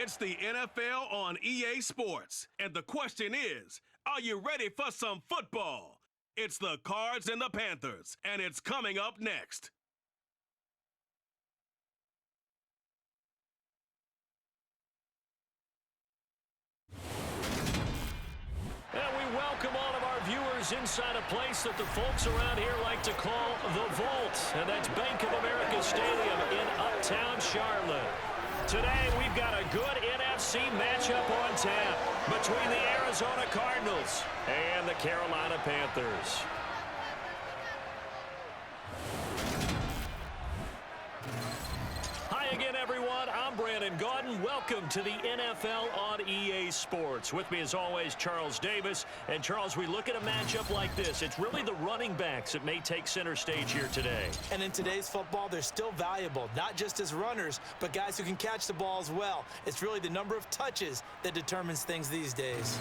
It's the NFL on EA Sports. And the question is, are you ready for some football? It's the Cards and the Panthers, and it's coming up next. And we welcome all of our viewers inside a place that the folks around here like to call the Vault. And that's Bank of America Stadium in Uptown Charlotte. Today, we've got a good NFC matchup on tap between the Arizona Cardinals and the Carolina Panthers. Hi again, everyone. I'm Brandon Gaudin. Welcome to the NFL on EA Sports. With me, as always, Charles Davis. And, Charles, we look at a matchup like this. It's really the running backs that may take center stage here today. And in today's football, they're still valuable, not just as runners, but guys who can catch the ball as well. It's really the number of touches that determines things these days.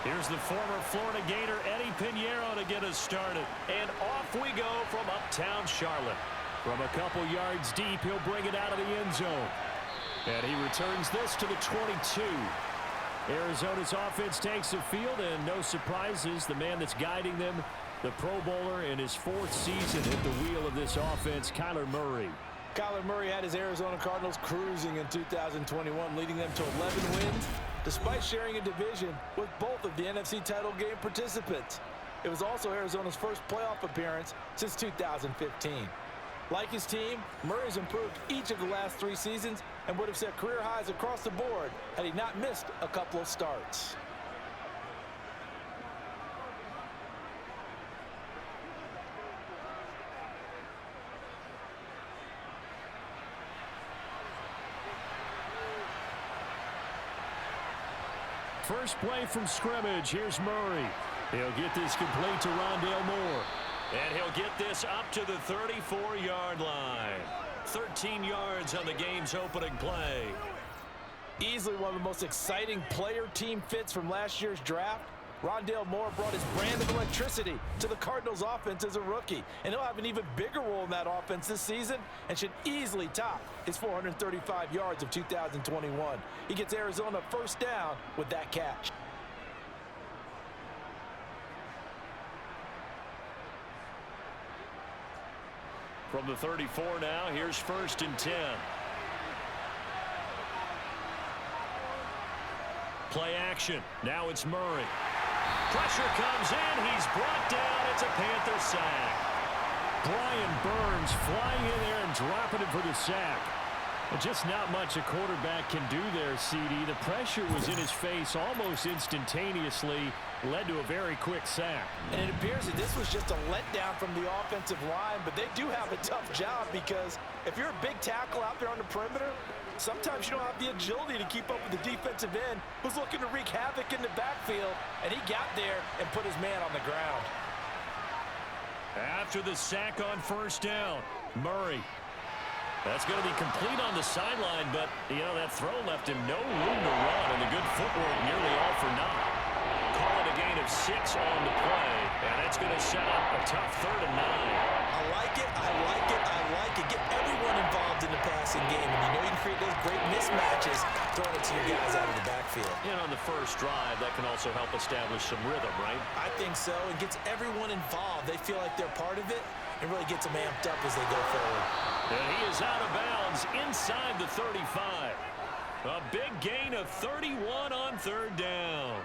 Here's the former Florida Gator, Eddie Pinheiro, to get us started. And off we go from Uptown Charlotte. From a couple yards deep, he'll bring it out of the end zone. And he returns this to the 22. Arizona's offense takes the field, and no surprises, the man that's guiding them, the Pro Bowler in his fourth season at the wheel of this offense, Kyler Murray. Kyler Murray had his Arizona Cardinals cruising in 2021, leading them to 11 wins, despite sharing a division with both of the NFC title game participants. It was also Arizona's first playoff appearance since 2015. Like his team, Murray's improved each of the last 3 seasons and would have set career highs across the board had he not missed a couple of starts. First play from scrimmage. Here's Murray. He'll get this complete to Rondale Moore. And he'll get this up to the 34-yard line. 13 yards on the game's opening play. Easily one of the most exciting player-team fits from last year's draft. Rondale Moore brought his brand of electricity to the Cardinals offense as a rookie, and he'll have an even bigger role in that offense this season and should easily top his 435 yards of 2021. He gets Arizona first down with that catch. From the 34 now, here's 1st and 10. Play action. Now it's Murray. Pressure comes in. He's brought down. It's a Panther sack. Brian Burns flying in there and dropping it for the sack. Well, just not much a quarterback can do there, CD. The pressure was in his face almost instantaneously, led to a very quick sack. And it appears that this was just a letdown from the offensive line, but they do have a tough job because if you're a big tackle out there on the perimeter, sometimes you don't have the agility to keep up with the defensive end who's looking to wreak havoc in the backfield, and he got there and put his man on the ground. After the sack on first down, Murray. That's going to be complete on the sideline, but, you know, that throw left him no room to run, and the good footwork nearly all for naught. Call it a gain of 6 on the play, and that's going to set up a tough 3rd and 9. I like it, I like it, I like it. Get everyone involved in the passing game, and you know you can create those great mismatches throwing it to your guys out of the backfield. And on the first drive, that can also help establish some rhythm, right? I think so. It gets everyone involved. They feel like they're part of it and really gets them amped up as they go forward. And he is out of bounds inside the 35. A big gain of 31 on third down.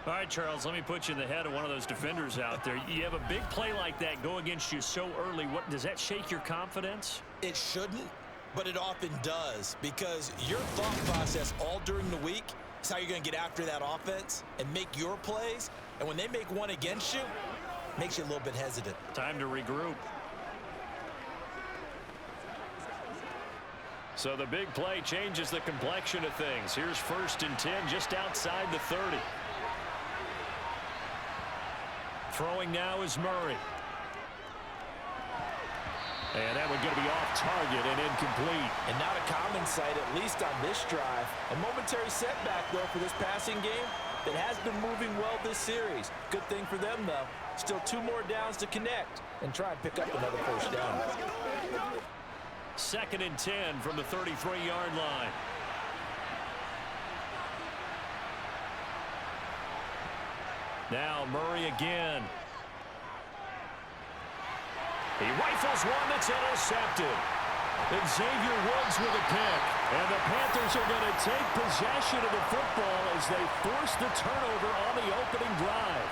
All right, Charles, let me put you in the head of one of those defenders out there. You have a big play like that go against you so early. What does that shake your confidence? It shouldn't, but it often does, because your thought process all during the week is how you're going to get after that offense and make your plays. And when they make one against you, it makes you a little bit hesitant. Time to regroup. So the big play changes the complexion of things. Here's 1st and 10 just outside the 30. Throwing now is Murray. And that one going to be off target and incomplete. And not a common sight, at least on this drive. A momentary setback, though, for this passing game that has been moving well this series. Good thing for them, though. Still 2 more downs to connect and try and pick up another 1st down. 2nd and 10 from the 33-yard line. Now Murray again. He rifles one that's intercepted. And Xavier Woods with a pick. And the Panthers are going to take possession of the football as they force the turnover on the opening drive.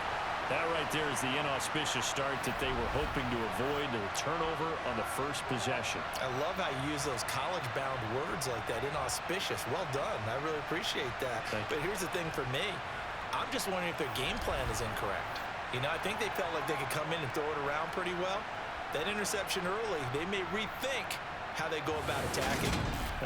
That right there is the inauspicious start that they were hoping to avoid, the turnover on the first possession. I love how you use those college-bound words like that, inauspicious. Well done. I really appreciate that. But here's the thing for me. I'm just wondering if their game plan is incorrect. You know, I think they felt like they could come in and throw it around pretty well. That interception early, they may rethink how they go about attacking.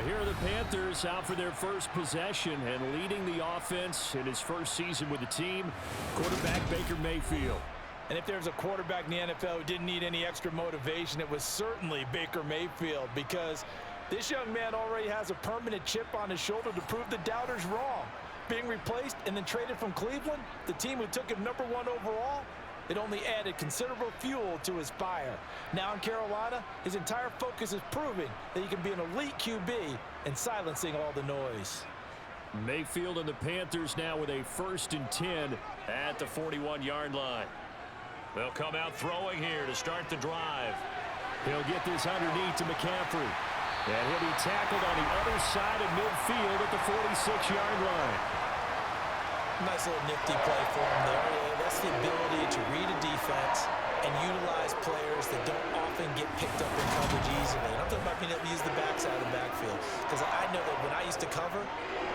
Here are the Panthers out for their first possession and leading the offense in his first season with the team, quarterback Baker Mayfield. And if there's a quarterback in the NFL who didn't need any extra motivation, it was certainly Baker Mayfield, because this young man already has a permanent chip on his shoulder to prove the doubters wrong. Being replaced and then traded from Cleveland, the team who took him #1 overall, it only added considerable fuel to his fire. Now in Carolina, his entire focus is proving that he can be an elite QB and silencing all the noise. Mayfield and the Panthers now with a 1st and 10 at the 41-yard line. They'll come out throwing here to start the drive. He'll get this underneath to McCaffrey. And he'll be tackled on the other side of midfield at the 46-yard line. Nice little nifty play for him there. Yeah, that's the ability to read a defense and utilize players that don't often get picked up in coverage easily. And I'm talking about being able to use the backside of the backfield. Because I know that when I used to cover,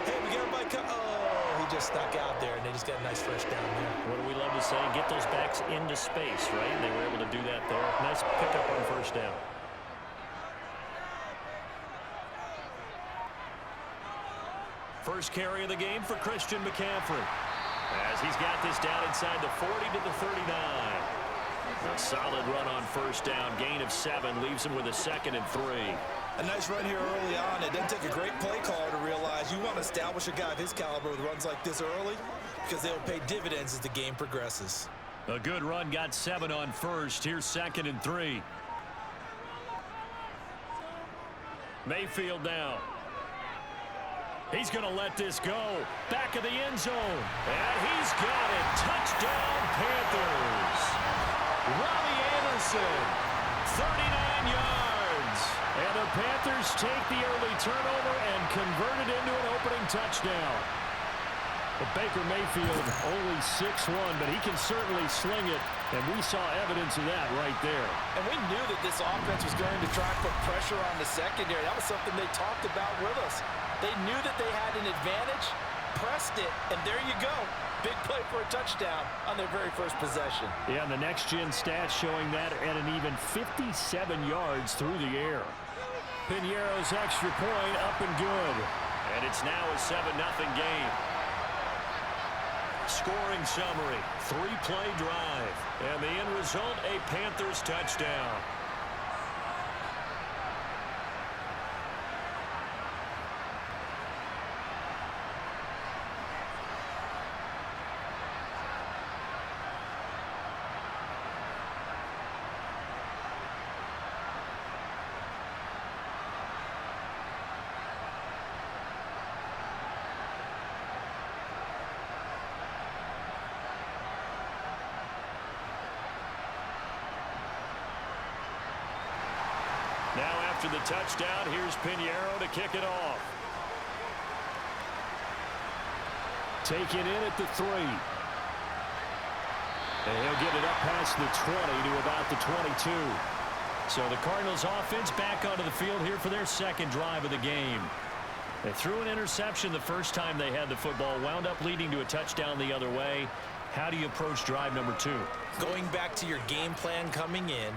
hey, we got everybody he just stuck out there, and they just got a nice first down there. What do we love to say? Get those backs into space, right? And they were able to do that there. Nice pickup on first down. First carry of the game for Christian McCaffrey, as he's got this down inside the 40 to the 39. A solid run on first down, gain of 7, leaves him with a 2nd and 3. A nice run here early on. It doesn't take a great play caller to realize you want to establish a guy of his caliber with runs like this early, because they'll pay dividends as the game progresses. A good run, got 7 on first. Here's 2nd and 3. Mayfield now. He's going to let this go. Back of the end zone. And he's got it. Touchdown, Panthers. Robbie Anderson, 39 yards. And the Panthers take the early turnover and convert it into an opening touchdown. But Baker Mayfield only 6'1", but he can certainly sling it, and we saw evidence of that right there. And we knew that this offense was going to try and put pressure on the secondary. That was something they talked about with us. They knew that they had an advantage, pressed it, and there you go. Big play for a touchdown on their very first possession. Yeah, and the next-gen stats showing that at an even 57 yards through the air. Piñeiro's extra point up and good. And it's now a 7-0 game. Scoring summary, 3-play drive. And the end result, a Panthers touchdown. Now After the touchdown, here's Pinheiro to kick it off. Taken in at the 3. And he'll get it up past the 20 to about the 22. So the Cardinals offense back onto the field here for their second drive of the game. They threw an interception the first time they had the football, wound up leading to a touchdown the other way. How do you approach drive number 2? Going back to your game plan coming in,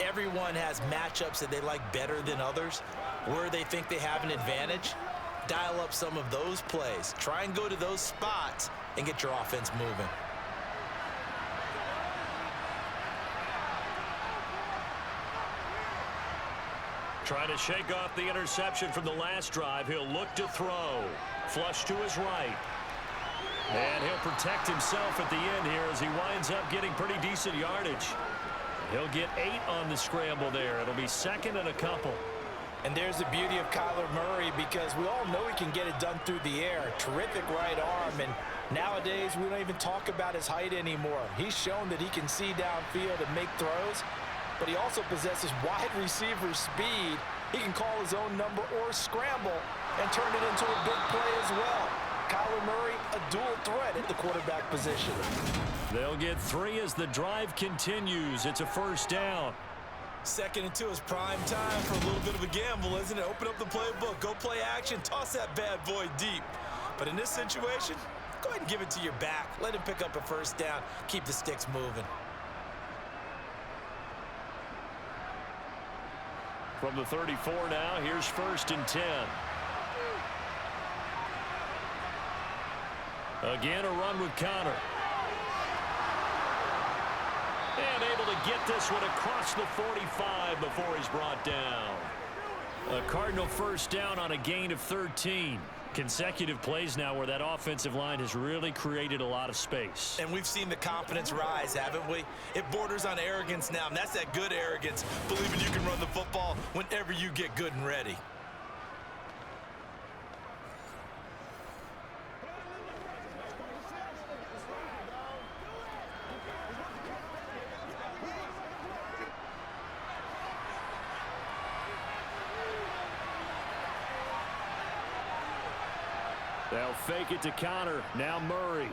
everyone has matchups that they like better than others, where they think they have an advantage. Dial up some of those plays. Try and go to those spots and get your offense moving. Trying to shake off the interception from the last drive. He'll look to throw. Flush to his right. And he'll protect himself at the end here as he winds up getting pretty decent yardage. He'll get 8 on the scramble there. It'll be second and a couple. And there's the beauty of Kyler Murray, because we all know he can get it done through the air. Terrific right arm, and nowadays we don't even talk about his height anymore. He's shown that he can see downfield and make throws, but he also possesses wide receiver speed. He can call his own number or scramble and turn it into a big play as well. Kyler Murray, a dual threat at the quarterback position. They'll get 3 as the drive continues. It's a first down. 2nd and 2 is prime time for a little bit of a gamble, isn't it? Open up the playbook, go play action, toss that bad boy deep. But in this situation, go ahead and give it to your back. Let him pick up a first down. Keep the sticks moving. From the 34 now, here's 1st and 10. Again, a run with Connor. And able to get this one across the 45 before he's brought down. A Cardinal first down on a gain of 13. Consecutive plays now where that offensive line has really created a lot of space. And we've seen the confidence rise, haven't we? It borders on arrogance now, and that's that good arrogance, believing you can run the football whenever you get good and ready. They'll fake it to Connor. Now Murray.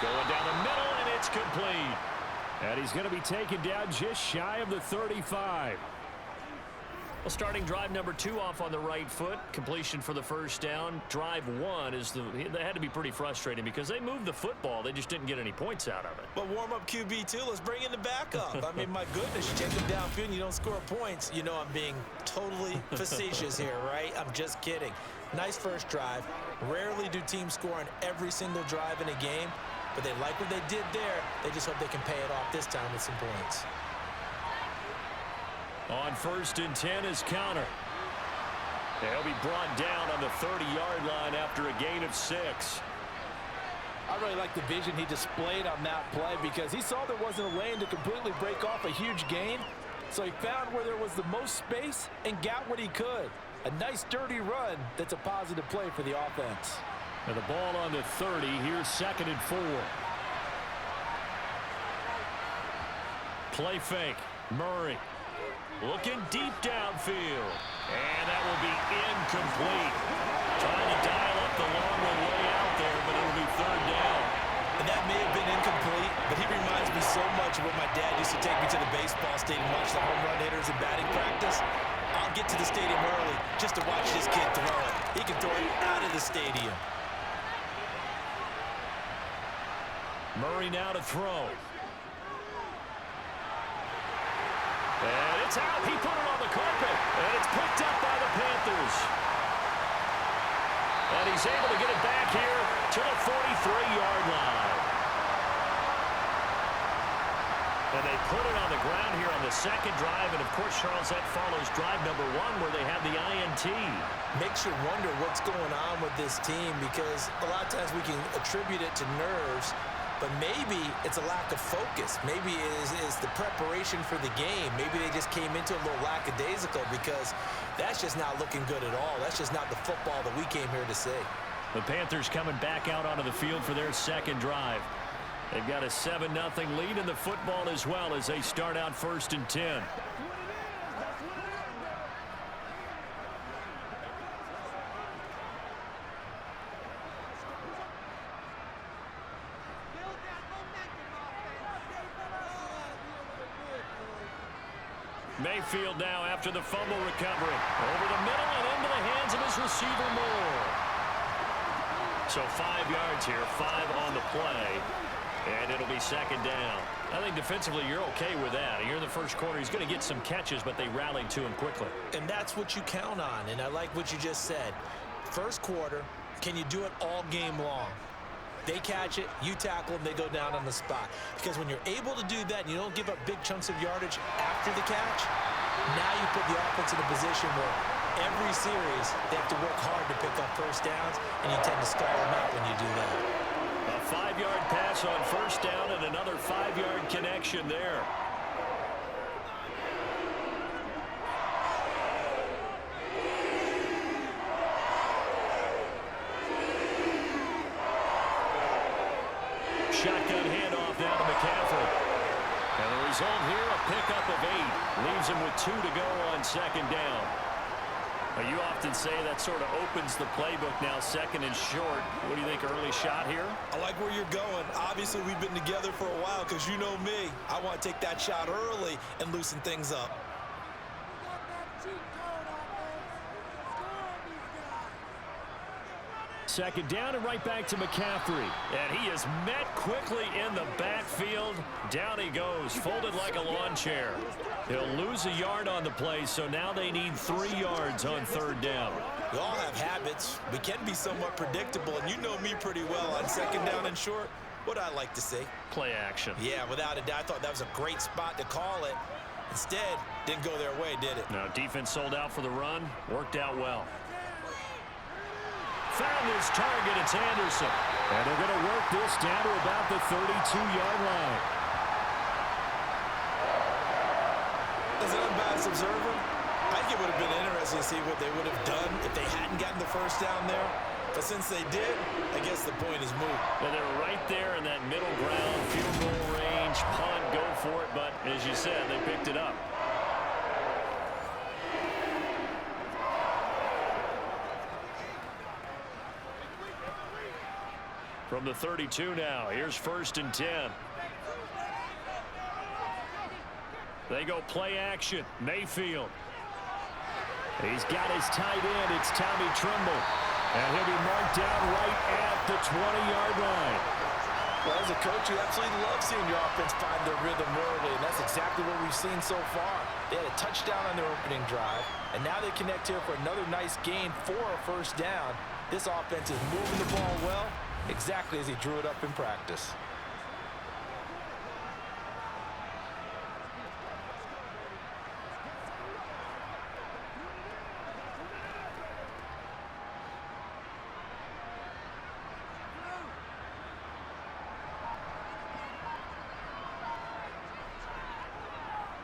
Going down the middle, and it's complete. And he's going to be taken down just shy of the 35. Well, starting drive number 2 off on the right foot. Completion for the first down. Drive 1 is they had to be pretty frustrating because they moved the football. They just didn't get any points out of it. But warm-up QB2, let's bring in the backup. I mean, my goodness, you take them downfield and you don't score points. You know I'm being totally facetious here, right? I'm just kidding. Nice first drive. Rarely do teams score on every single drive in a game, but they like what they did there. They just hope they can pay it off this time with some points. On 1st and 10 is Connor. He'll be brought down on the 30-yard line after a gain of 6. I really like the vision he displayed on that play because he saw there wasn't a lane to completely break off a huge gain. So he found where there was the most space and got what he could. A nice dirty run that's a positive play for the offense. And the ball on the 30. Here's 2nd and 4. Play fake. Murray looking deep downfield. And that will be incomplete. Trying to dial up the long one way out there, but it'll be 3rd down. And that may have been incomplete, but he reminds me so much of what my dad used to take me to the baseball stadium, watch the home run hitters in batting practice. I'll get to the stadium early just to watch this kid throw it. He can throw it out of the stadium. Murray now to throw. And it's out. He put it on the carpet. And it's picked up by the Panthers. And he's able to get it back here to the 43-yard line. And they put it on the ground here on the second drive. And, of course, Charles, that follows drive number 1 where they had the INT. Makes you wonder what's going on with this team because a lot of times we can attribute it to nerves, but maybe it's a lack of focus. Maybe it is the preparation for the game. Maybe they just came into a little lackadaisical because that's just not looking good at all. That's just not the football that we came here to see. The Panthers coming back out onto the field for their second drive. They've got a 7-0 lead in the football as well as they start out 1st and 10. Mayfield now after the fumble recovery. Over the middle and into the hands of his receiver Moore. So 5 yards here, 5 on the play. And it'll be second down. I think defensively you're okay with that. Here in the first quarter, he's going to get some catches, but they rallied to him quickly. And that's what you count on, and I like what you just said. First quarter, can you do it all game long? They catch it, you tackle them, they go down on the spot. Because when you're able to do that and you don't give up big chunks of yardage after the catch, now you put the offense in a position where every series they have to work hard to pick up first downs, and you tend to stall them out when you do that. A 5-yard pass on first down and another 5-yard connection there. Shotgun handoff down to McCaffrey. And the result here, a pickup of 8. Leaves him with 2 to go on second down. Now, you often say that sort of opens the playbook now, second and short. What do you think, early shot here? I like where you're going. Obviously, we've been together for a while because you know me. I want to take that shot early and loosen things up. Second down and right back to McCaffrey. And he is met quickly in the backfield. Down he goes, folded like a lawn chair. He'll lose a yard on the play, so now they need 3 yards on third down. We all have habits. We can be somewhat predictable, and you know me pretty well on second down and short. What I like to see? Play action. Yeah, without a doubt. I thought that was a great spot to call it. Instead, didn't go their way, did it? No, defense sold out for the run. Worked out well. Found his target. It's Anderson. And they're going to work this down to about the 32-yard line. As an unbiased observer, I think it would have been interesting to see what they would have done if they hadn't gotten the first down there. But since they did, I guess the point is moot. Well, they were right there in that middle ground, field goal range, punt, go for it. But as you said, they picked it up. From the 32 now, here's 1st and 10. They go play action. Mayfield. He's got his tight end. It's Tommy Tremble. And he'll be marked down right at the 20-yard line. Well, as a coach, you absolutely love seeing your offense find their rhythm early, and that's exactly what we've seen so far. They had a touchdown on their opening drive, and now they connect here for another nice gain for a first down. This offense is moving the ball well, exactly as he drew it up in practice.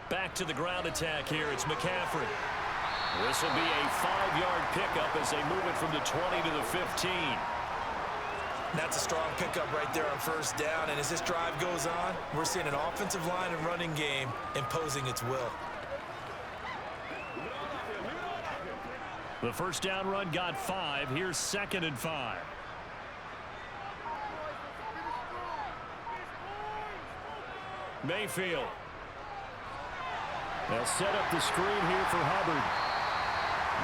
Back to the ground attack here. It's McCaffrey. This will be a 5-yard pickup as they move it from the 20 to the 15. That's a strong pickup right there on first down, and as this drive goes on, we're seeing an offensive line and running game imposing its will. The first down run got 5. Here's 2nd and 5. Mayfield. They'll set up the screen here for Hubbard.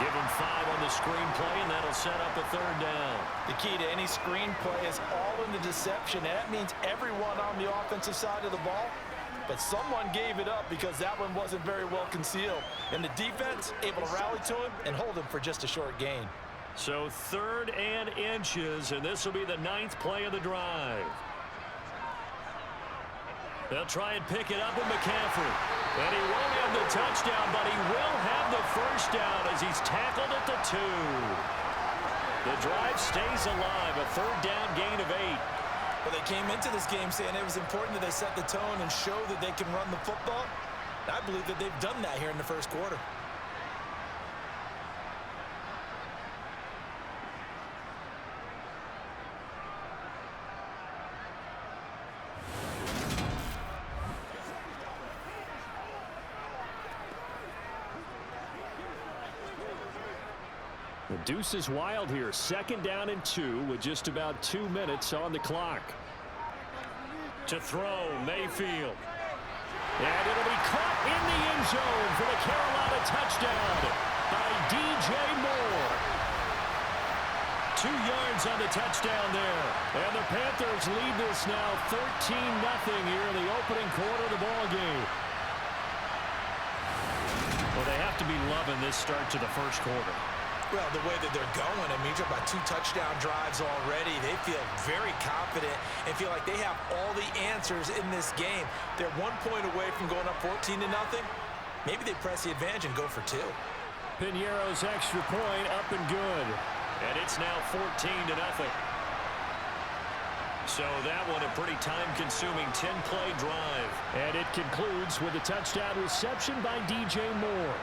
Give him 5 on the screen play, and that'll set up a 3rd down. The key to any screen play is all in the deception. And that means everyone on the offensive side of the ball, but someone gave it up because that one wasn't very well concealed. And the defense able to rally to him and hold him for just a short gain. So 3rd and inches, and this will be the 9th play of the drive. They'll try and pick it up with McCaffrey. And he won't have the touchdown, but he will have the first down as he's tackled at the 2. The drive stays alive, a 3rd down gain of 8. Well, they came into this game saying it was important that they set the tone and show that they can run the football. I believe that they've done that here in the first quarter. The deuce is wild here. 2nd down and 2 with just about 2 minutes on the clock. To throw, Mayfield. And it'll be caught in the end zone for the Carolina touchdown by DJ Moore. 2 yards on the touchdown there. And the Panthers lead this now 13-0 here in the opening quarter of the ball game. Well, they have to be loving this start to the first quarter. Well, the way that they're going, I mean, you're about 2 touchdown drives already. They feel very confident and feel like they have all the answers in this game. They're 1 point away from going up 14-0. Maybe they press the advantage and go for 2. Piñeiro's extra point up and good. And it's now 14-0. So that one a pretty time-consuming 10-play drive. And it concludes with a touchdown reception by DJ Moore.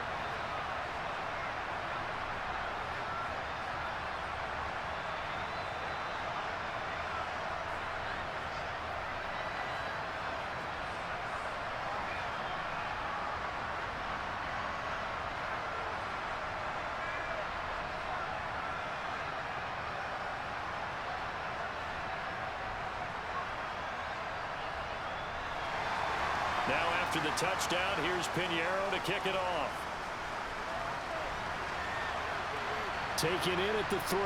Now after the touchdown, here's Piñeiro to kick it off. Taken in at the 3.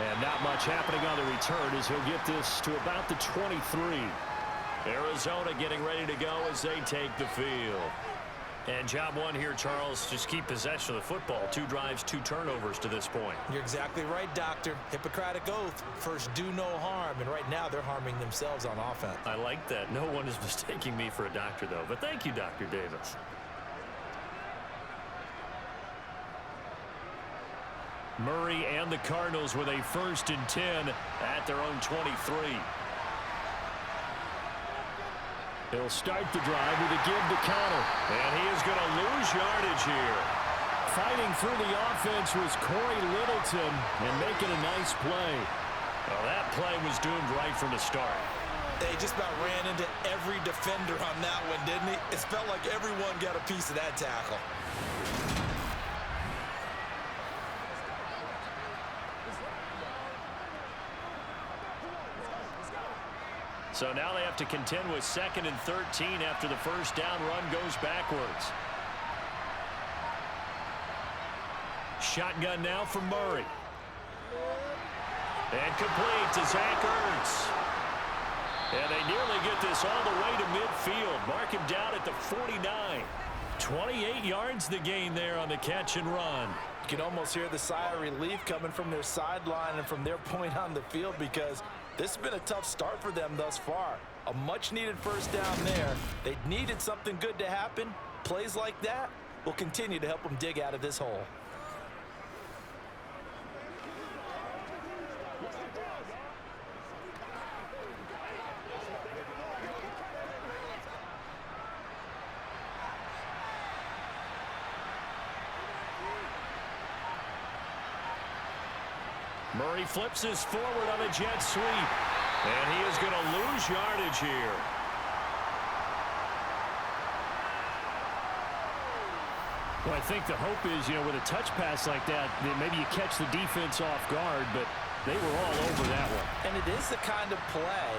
And not much happening on the return as he'll get this to about the 23. Arizona getting ready to go as they take the field. And job one here, Charles, just keep possession of the football. 2 drives, 2 turnovers to this point. You're exactly right, Doctor. Hippocratic oath. First, do no harm. And right now, they're harming themselves on offense. I like that. No one is mistaking me for a doctor, though. But thank you, Dr. Davis. Murray and the Cardinals with a 1st and 10 at their own 23. He'll start the drive with a give to Connor. And he is going to lose yardage here. Fighting through the offense was Corey Littleton and making a nice play. Well, that play was doomed right from the start. They just about ran into every defender on that one, didn't he? It felt like everyone got a piece of that tackle. So now they have to contend with 2nd and 13 after the first down run goes backwards. Shotgun now for Murray. And complete to Zach Ertz. And they nearly get this all the way to midfield. Mark him down at the 49. 28 yards the gain there on the catch and run. You can almost hear the sigh of relief coming from their sideline and from their point on the field, because this has been a tough start for them thus far. A much-needed first down there. They needed something good to happen. Plays like that will continue to help them dig out of this hole. Murray flips his forward on a jet sweep. And he is going to lose yardage here. Well, I think the hope is, with a touch pass like that maybe you catch the defense off guard, but they were all over that one. And it is the kind of play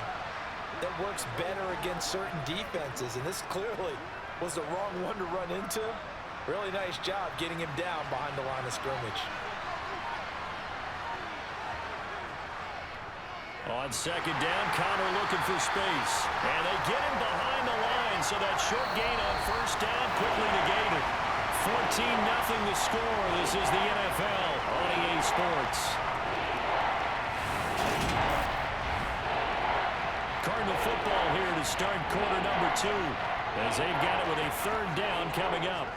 that works better against certain defenses, and this clearly was the wrong one to run into. Really nice job getting him down behind the line of scrimmage. On 2nd down, Connor looking for space. And they get him behind the line, so that short gain on 1st down quickly negated. 14-0 the score. This is the NFL on EA Sports. Cardinal football here to start quarter number 2, as they've got it with a 3rd down coming up.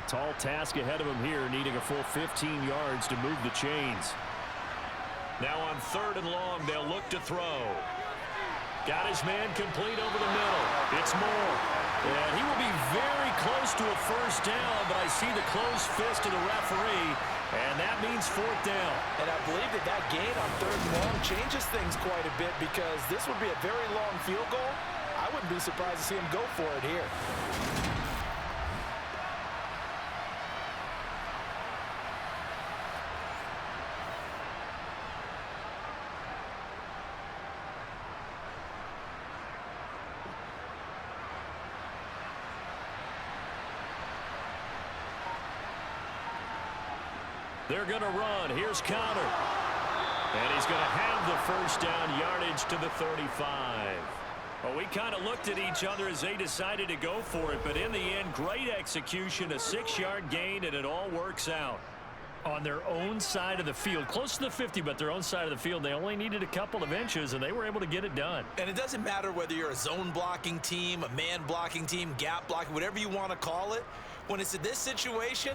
Tall task ahead of him here, needing a full 15 yards to move the chains. Now on 3rd and long, they'll look to throw. Got his man complete over the middle. It's Moore. And he will be very close to a 1st down, but I see the closed fist of the referee, and that means 4th down. And I believe that gain on 3rd and long changes things quite a bit, because this would be a very long field goal. I wouldn't be surprised to see him go for it here. They're going to run. Here's Connor. And he's going to have the first down yardage to the 35. Well, we kind of looked at each other as they decided to go for it, but in the end, great execution, a 6-yard gain, and it all works out. On their own side of the field, close to the 50, but their own side of the field, they only needed a couple of inches, and they were able to get it done. And it doesn't matter whether you're a zone blocking team, a man blocking team, gap blocking, whatever you want to call it. When it's in this situation,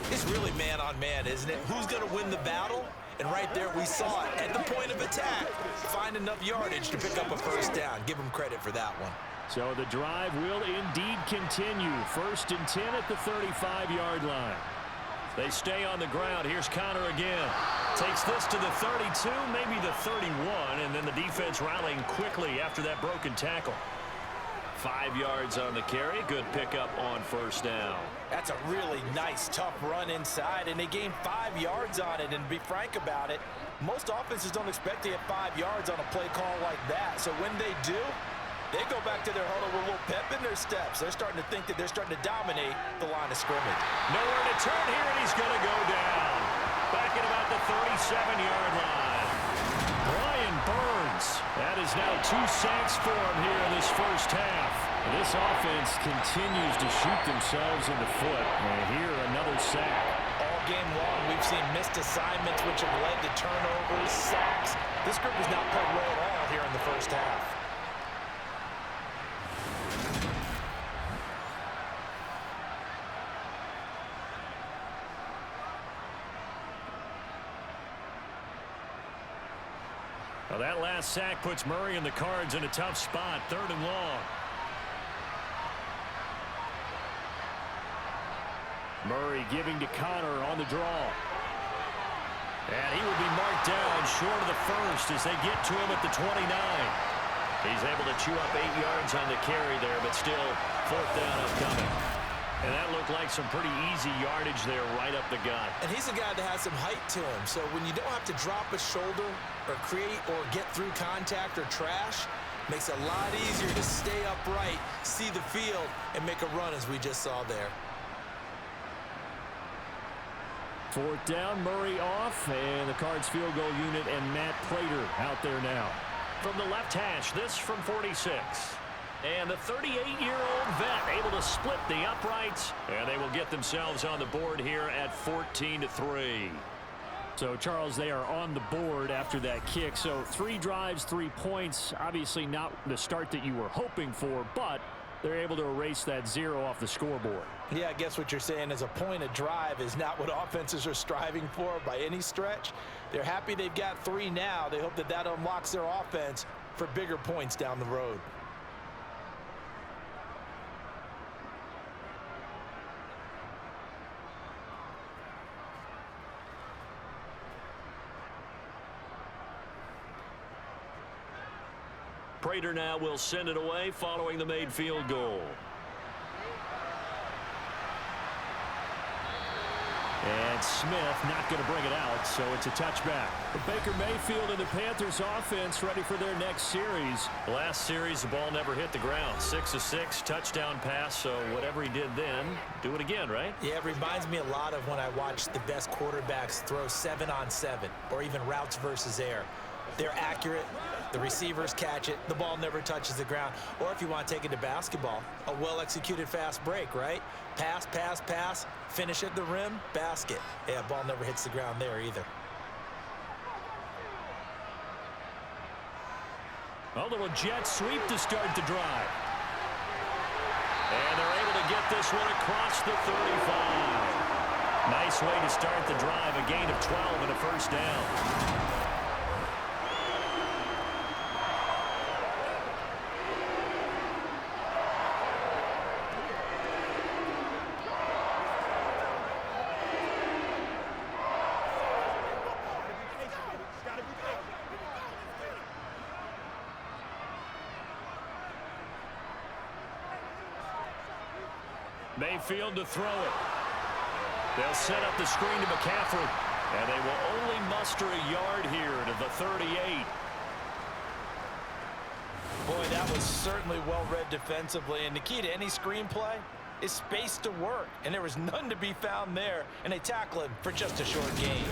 it's really man on man, isn't it? Who's going to win the battle? And right there, we saw it at the point of attack. Find enough yardage to pick up a first down. Give them credit for that one. So the drive will indeed continue. 1st and 10 at the 35-yard line. They stay on the ground. Here's Connor again. Takes this to the 32, maybe the 31, and then the defense rallying quickly after that broken tackle. 5 yards on the carry. Good pickup on first down. That's a really nice, tough run inside, and they gained 5 yards on it. And to be frank about it, most offenses don't expect to get 5 yards on a play call like that. So when they do, they go back to their huddle with a little pep in their steps. They're starting to think that they're starting to dominate the line of scrimmage. Nowhere to turn here, and he's going to go down. Back at about the 37-yard line. Brian Burns. That is now 2 sacks for him here in this first half. This offense continues to shoot themselves in the foot. And here, another sack. All game long, we've seen missed assignments, which have led to turnovers, sacks. This group has not played well at all here in the first half. Well, that last sack puts Murray and the Cards in a tough spot, 3rd and long. Murray giving to Connor on the draw. And he will be marked down short of the first as they get to him at the 29. He's able to chew up 8 yards on the carry there, but still 4th down upcoming. And that looked like some pretty easy yardage there right up the gut. And he's a guy that has some height to him. So when you don't have to drop a shoulder or create or get through contact or trash, makes it a lot easier to stay upright, see the field, and make a run as we just saw there. 4th down, Murray off, and the Cards field goal unit and Matt Prater out there now. From the left hash, this from 46. And the 38-year-old vet able to split the uprights, and they will get themselves on the board here at 14-3. So, Charles, they are on the board after that kick. So 3 drives, 3 points. Obviously not the start that you were hoping for, but they're able to erase that 0 off the scoreboard. Yeah, I guess what you're saying is a point a drive is not what offenses are striving for by any stretch. They're happy they've got 3 now. They hope that that unlocks their offense for bigger points down the road. Prater now will send it away following the made field goal. And Smith not going to bring it out, so it's a touchback. Baker Mayfield and the Panthers offense ready for their next series. Last series, the ball never hit the ground. 6 of 6, touchdown pass, so whatever he did then, do it again, right? Yeah, it reminds me a lot of when I watched the best quarterbacks throw 7-on-7 or even routes versus air. They're accurate. The receivers catch it. The ball never touches the ground. Or if you want to take it to basketball, a well-executed fast break, right? Pass, pass, pass, finish at the rim, basket. Yeah, ball never hits the ground there either. A little jet sweep to start the drive. And they're able to get this one across the 35. Nice way to start the drive. A gain of 12 and a first down. Mayfield to throw it. They'll set up the screen to McCaffrey. And they will only muster a yard here to the 38. Boy, that was certainly well read defensively. And the key to any screenplay, is space to work, and there was none to be found there, and they tackle him for just a short gain.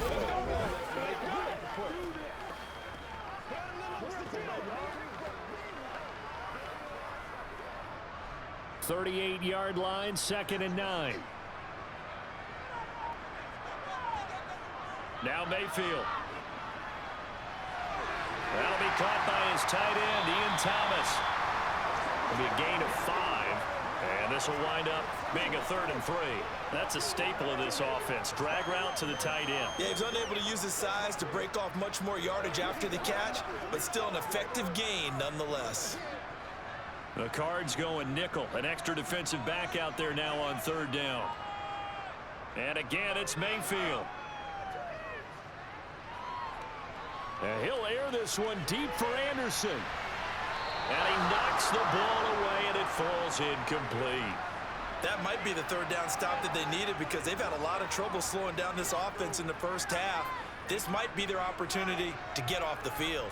38-yard line, 2nd and 9. Now Mayfield. That'll be caught by his tight end, Ian Thomas. It'll be a gain of 5, and this will wind up being a 3rd and 3. That's a staple of this offense. Drag route to the tight end. Yeah, he's unable to use his size to break off much more yardage after the catch, but still an effective gain nonetheless. The Cards going nickel. An extra defensive back out there now on 3rd down. And again, it's Mayfield. And he'll air this one deep for Anderson. And he knocks the ball away, and it falls incomplete. That might be the 3rd down stop that they needed because they've had a lot of trouble slowing down this offense in the first half. This might be their opportunity to get off the field.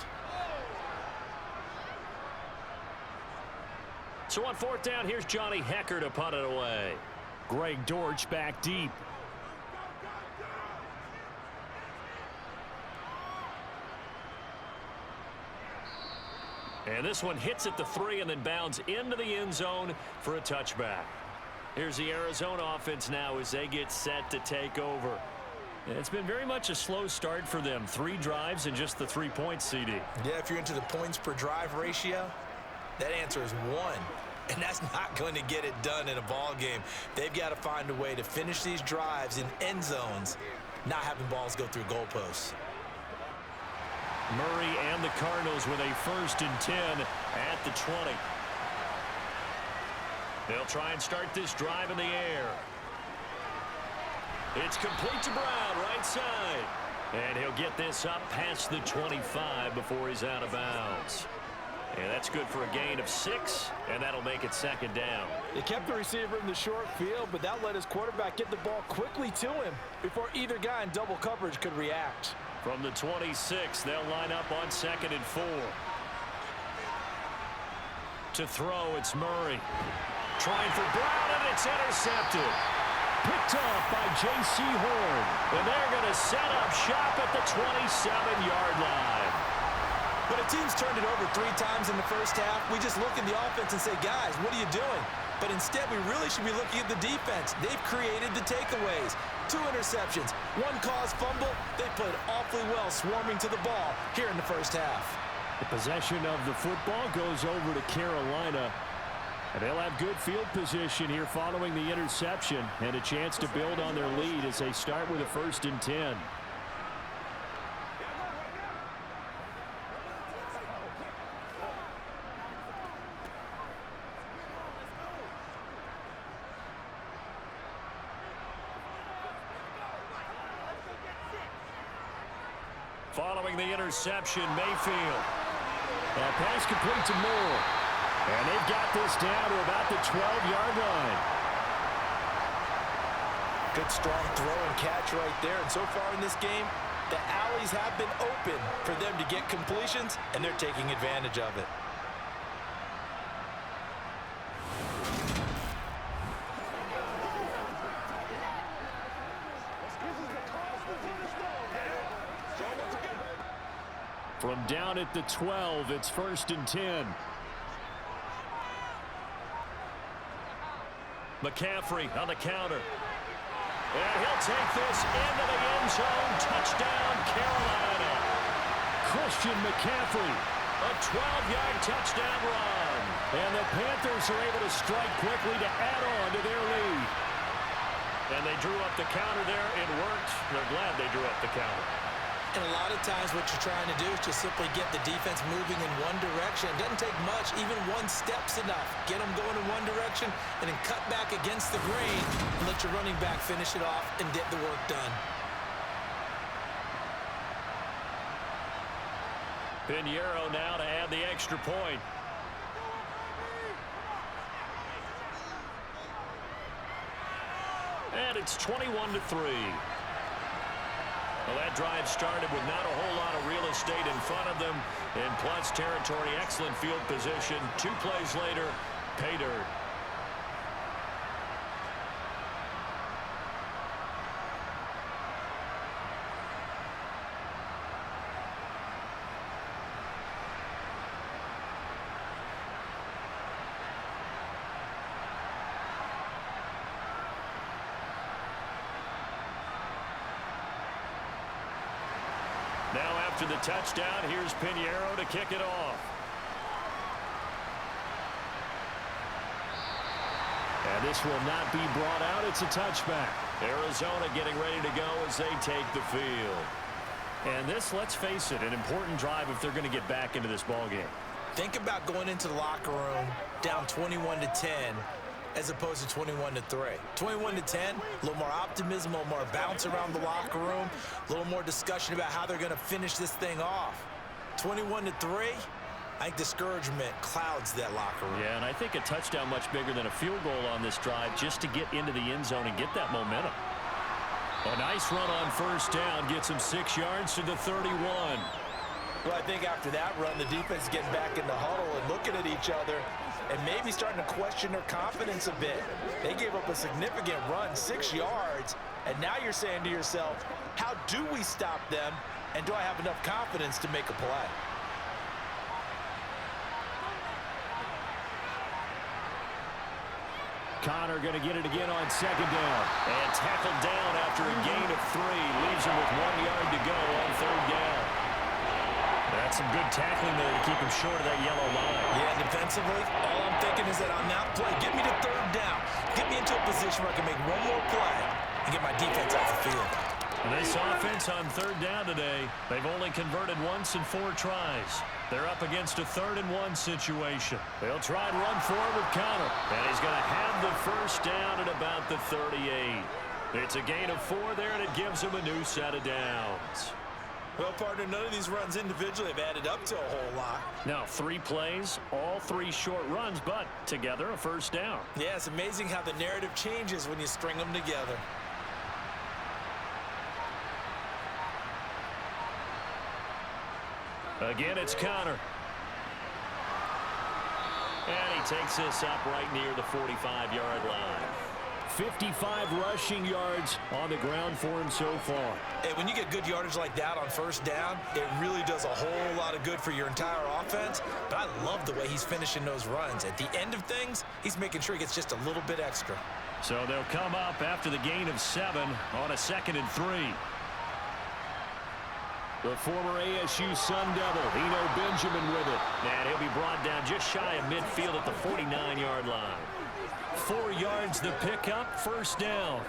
So on 4th down, here's Johnny Hecker to punt it away. Greg Dortch back deep. And this one hits at the 3 and then bounds into the end zone for a touchback. Here's the Arizona offense now as they get set to take over. It's been very much a slow start for them. 3 drives and just the 3 points, CD. Yeah, if you're into the points per drive ratio, that answer is 1. And that's not going to get it done in a ball game. They've got to find a way to finish these drives in end zones, not having balls go through goalposts. Murray and the Cardinals with a 1st and 10 at the 20. They'll try and start this drive in the air. It's complete to Brown, right side. And he'll get this up past the 25 before he's out of bounds. And that's good for a gain of 6, and that'll make it 2nd down. They kept the receiver in the short field, but that let his quarterback get the ball quickly to him before either guy in double coverage could react. From the 26, they'll line up on 2nd and 4. To throw, it's Murray. Trying for Brown, and it's intercepted. Picked off by J.C. Horn. And they're going to set up shop at the 27-yard line. When a team's turned it over 3 times in the first half, we just look at the offense and say, guys, what are you doing? But instead, we really should be looking at the defense. They've created the takeaways. 2 interceptions, 1 caused fumble. They played awfully well swarming to the ball here in the first half. The possession of the football goes over to Carolina. And they'll have good field position here following the interception and a chance to build on their lead as they start with a 1st and 10. Following the interception, Mayfield. That pass complete to Moore. And they've got this down to about the 12-yard line. Good strong throw and catch right there. And so far in this game, the alleys have been open for them to get completions, and they're taking advantage of it. From down at the 12, it's 1st and 10. McCaffrey on the counter. And he'll take this into the end zone. Touchdown, Carolina. Christian McCaffrey. A 12-yard touchdown run. And the Panthers are able to strike quickly to add on to their lead. And they drew up the counter there. It worked. They're glad they drew up the counter. And a lot of times what you're trying to do is just simply get the defense moving in one direction. It doesn't take much. Even 1 step's enough. Get them going in one direction and then cut back against the grain and let your running back finish it off and get the work done. Pinheiro now to add the extra point. And it's 21-3. Well, that drive started with not a whole lot of real estate in front of them. In plus territory, excellent field position. 2 plays later, pay dirt. Now after the touchdown, here's Pinheiro to kick it off. And this will not be brought out. It's a touchback. Arizona getting ready to go as they take the field. And this, let's face it, an important drive if they're going to get back into this ballgame. Think about going into the locker room down 21-10 as opposed to 21-3. 21-10, a little more optimism, a little more bounce around the locker room, a little more discussion about how they're going to finish this thing off. 21-3, I think discouragement clouds that locker room. Yeah, and I think a touchdown much bigger than a field goal on this drive just to get into the end zone and get that momentum. A nice run on first down gets him 6 yards to the 31. Well, I think after that run, the defense is getting back in the huddle and looking at each other and maybe starting to question their confidence a bit. They gave up a significant run, 6 yards, and now you're saying to yourself, how do we stop them, and do I have enough confidence to make a play? Connor going to get it again on second down. And tackled down after a gain of 3. Leaves him with 1 yard to go on third down. That's some good tackling there to keep him short of that yellow line. Yeah, defensively, all I'm thinking is that on that play, get me to third down. Get me into a position where I can make one more play and get my defense off the field. This offense on third down today, they've only converted once in 4 tries. They're up against a 3rd and 1 situation. They'll try and run forward with Connor. And he's going to have the first down at about the 38. It's a gain of 4 there, and it gives him a new set of downs. Well, partner, none of these runs individually have added up to a whole lot. Now, 3 plays, all 3 short runs, but together a first down. Yeah, it's amazing how the narrative changes when you string them together. Again, it's Connor. And he takes this up right near the 45-yard line. 55 rushing yards on the ground for him so far. Hey, when you get good yardage like that on first down, it really does a whole lot of good for your entire offense. But I love the way he's finishing those runs. At the end of things, he's making sure he gets just a little bit extra. So they'll come up after the gain of 7 on a 2nd and 3. The former ASU Sun Devil, Eno Benjamin with it. And he'll be brought down just shy of midfield at the 49-yard line. 4 yards the pickup, first down.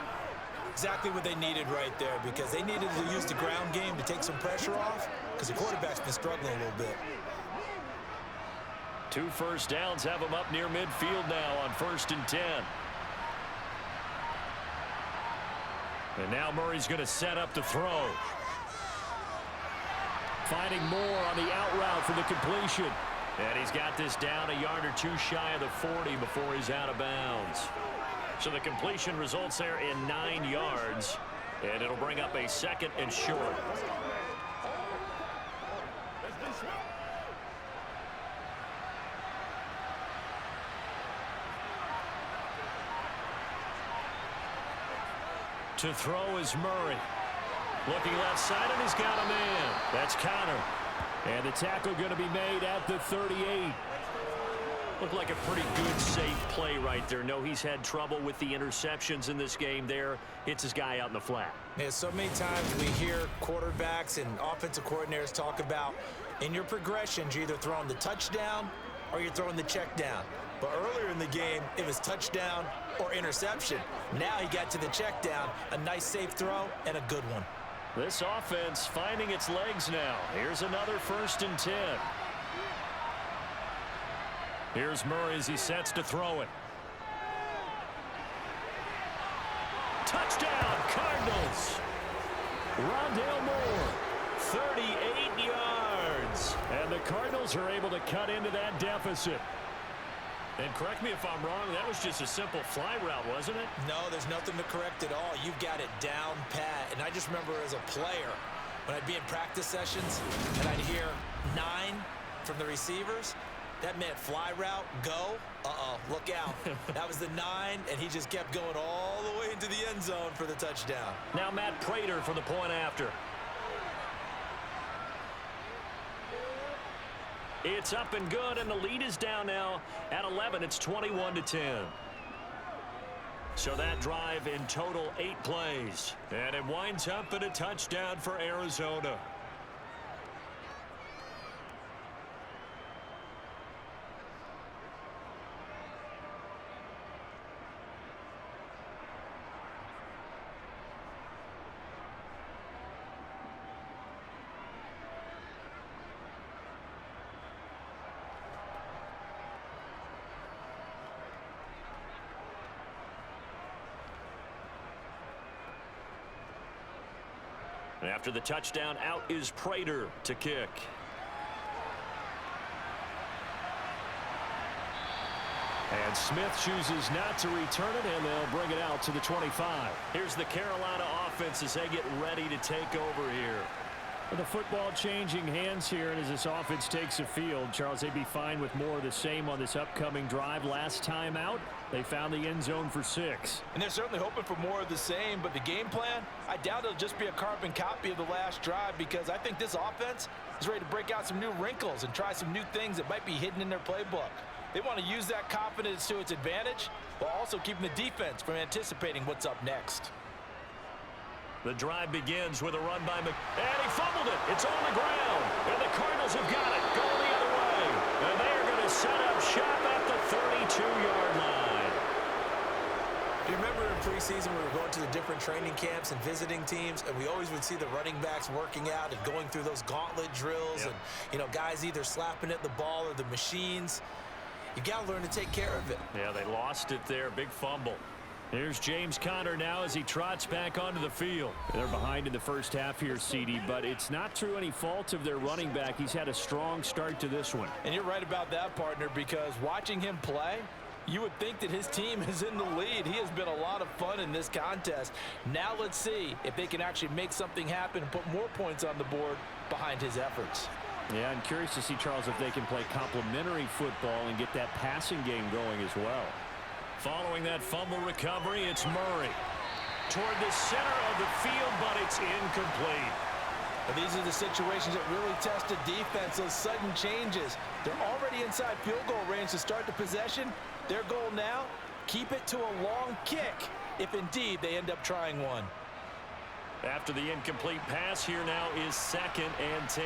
Exactly what they needed right there, because they needed to use the ground game to take some pressure off, because the quarterback's been struggling a little bit. 2 first downs have them up near midfield now on 1st and 10. And now Murray's going to set up to throw. Finding Moore on the out route for the completion. And he's got this down a yard or 2 shy of the 40 before he's out of bounds. So the completion results there in 9 yards. And it'll bring up a 2nd and short. To throw is Murray. Looking left side, and he's got a man. That's Connor. And the tackle going to be made at the 38. Looked like a pretty good, safe play right there. No, he's had trouble with the interceptions in this game there. Hits his guy out in the flat. Yeah, so many times we hear quarterbacks and offensive coordinators talk about in your progressions, you're either throwing the touchdown or you're throwing the check down. But earlier in the game, it was touchdown or interception. Now he got to the check down, a nice safe throw, and a good one. This offense finding its legs now. Here's another 1st and 10. Here's Murray as he sets to throw it. Touchdown, Cardinals. Rondale Moore, 38 yards. And the Cardinals are able to cut into that deficit. And correct me if I'm wrong, that was just a simple fly route, wasn't it? No, there's nothing to correct at all. You've got it down pat. And I just remember as a player, when I'd be in practice sessions and I'd hear 9 from the receivers, that meant fly route, go, look out. That was the 9, and he just kept going all the way into the end zone for the touchdown. Now Matt Prater for the point after. It's up and good, and the lead is down now at 11. It's 21-10. So that drive in total 8 plays. And it winds up at a touchdown for Arizona. And after the touchdown, out is Prater to kick. And Smith chooses not to return it, and they'll bring it out to the 25. Here's the Carolina offense as they get ready to take over here. With the football changing hands here, and as this offense takes the field, Charles, they'd be fine with more of the same on this upcoming drive. Last time out, they found the end zone for 6. And they're certainly hoping for more of the same, but the game plan, I doubt it'll just be a carbon copy of the last drive, because I think this offense is ready to break out some new wrinkles and try some new things that might be hidden in their playbook. They want to use that confidence to its advantage while also keeping the defense from anticipating what's up next. The drive begins with a run by and he fumbled it. It's on the ground. And the Cardinals have got it. Going the other way. And they are going to set up shop at the 32-yard line. Do you remember in preseason we were going to the different training camps and visiting teams, and we always would see the running backs working out and going through those gauntlet drills, and, you know, guys either slapping at the ball or the machines. You got to learn to take care of it. Yeah, they lost it there. Big fumble. Here's James Conner now as he trots back onto the field. They're behind in the first half here, CD, but it's not through any fault of their running back. He's had a strong start to this one. And you're right about that, partner, because watching him play, you would think that his team is in the lead. He has been a lot of fun in this contest. Now let's see if they can actually make something happen and put more points on the board behind his efforts. Yeah, I'm curious to see, Charles, if they can play complementary football and get that passing game going as well. Following that fumble recovery, it's Murray. Toward the center of the field, but it's incomplete. But these are the situations that really test a defense, those sudden changes. They're already inside field goal range to start the possession. Their goal now, keep it to a long kick, if indeed they end up trying one. After the incomplete pass, here now is 2nd and 10.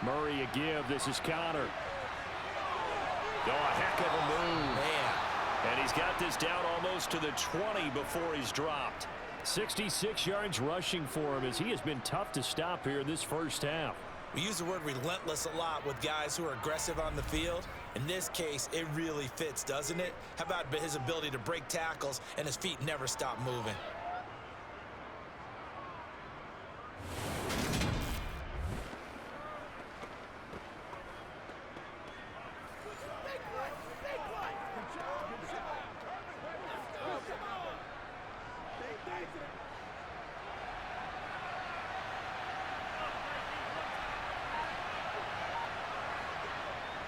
Murray a give. This is Conner. Oh, a heck of a move. Man. And he's got this down almost to the 20 before he's dropped. 66 yards rushing for him as he has been tough to stop here in this first half. We use the word relentless a lot with guys who are aggressive on the field. In this case, it really fits, doesn't it? How about his ability to break tackles and his feet never stop moving?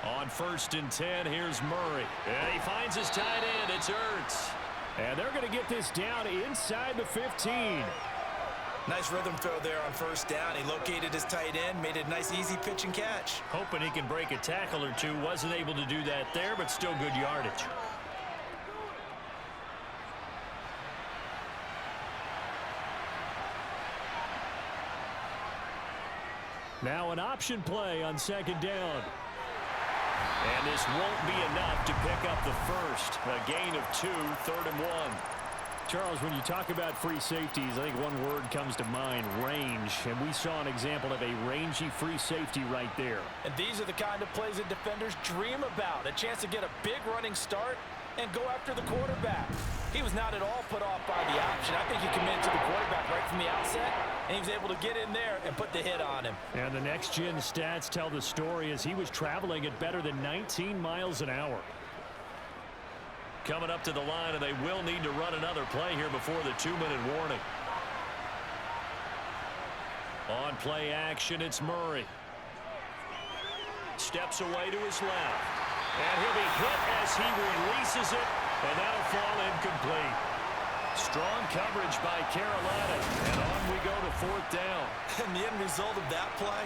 On 1st and 10, here's Murray. And he finds his tight end. It's Ertz. And they're going to get this down inside the 15. Nice rhythm throw there on 1st down. He located his tight end, made it a nice easy pitch and catch. Hoping he can break a tackle or two. Wasn't able to do that there, but still good yardage. Now an option play on 2nd down. And this won't be enough to pick up the first. A gain of 2, 3rd and 1. Charles, when you talk about free safeties, I think one word comes to mind, range. And we saw an example of a rangy free safety right there. And these are the kind of plays that defenders dream about. A chance to get a big running start and go after the quarterback. He was not at all put off by the option. I think he committed to the quarterback right from the outset, and he was able to get in there and put the hit on him. And the next-gen stats tell the story as he was traveling at better than 19 miles an hour. Coming up to the line, and they will need to run another play here before the 2-minute warning. On play action, it's Murray. Steps away to his left. And he'll be hit as he releases it, and that'll fall incomplete. Strong coverage by Carolina, and on we go to 4th down. And the end result of that play,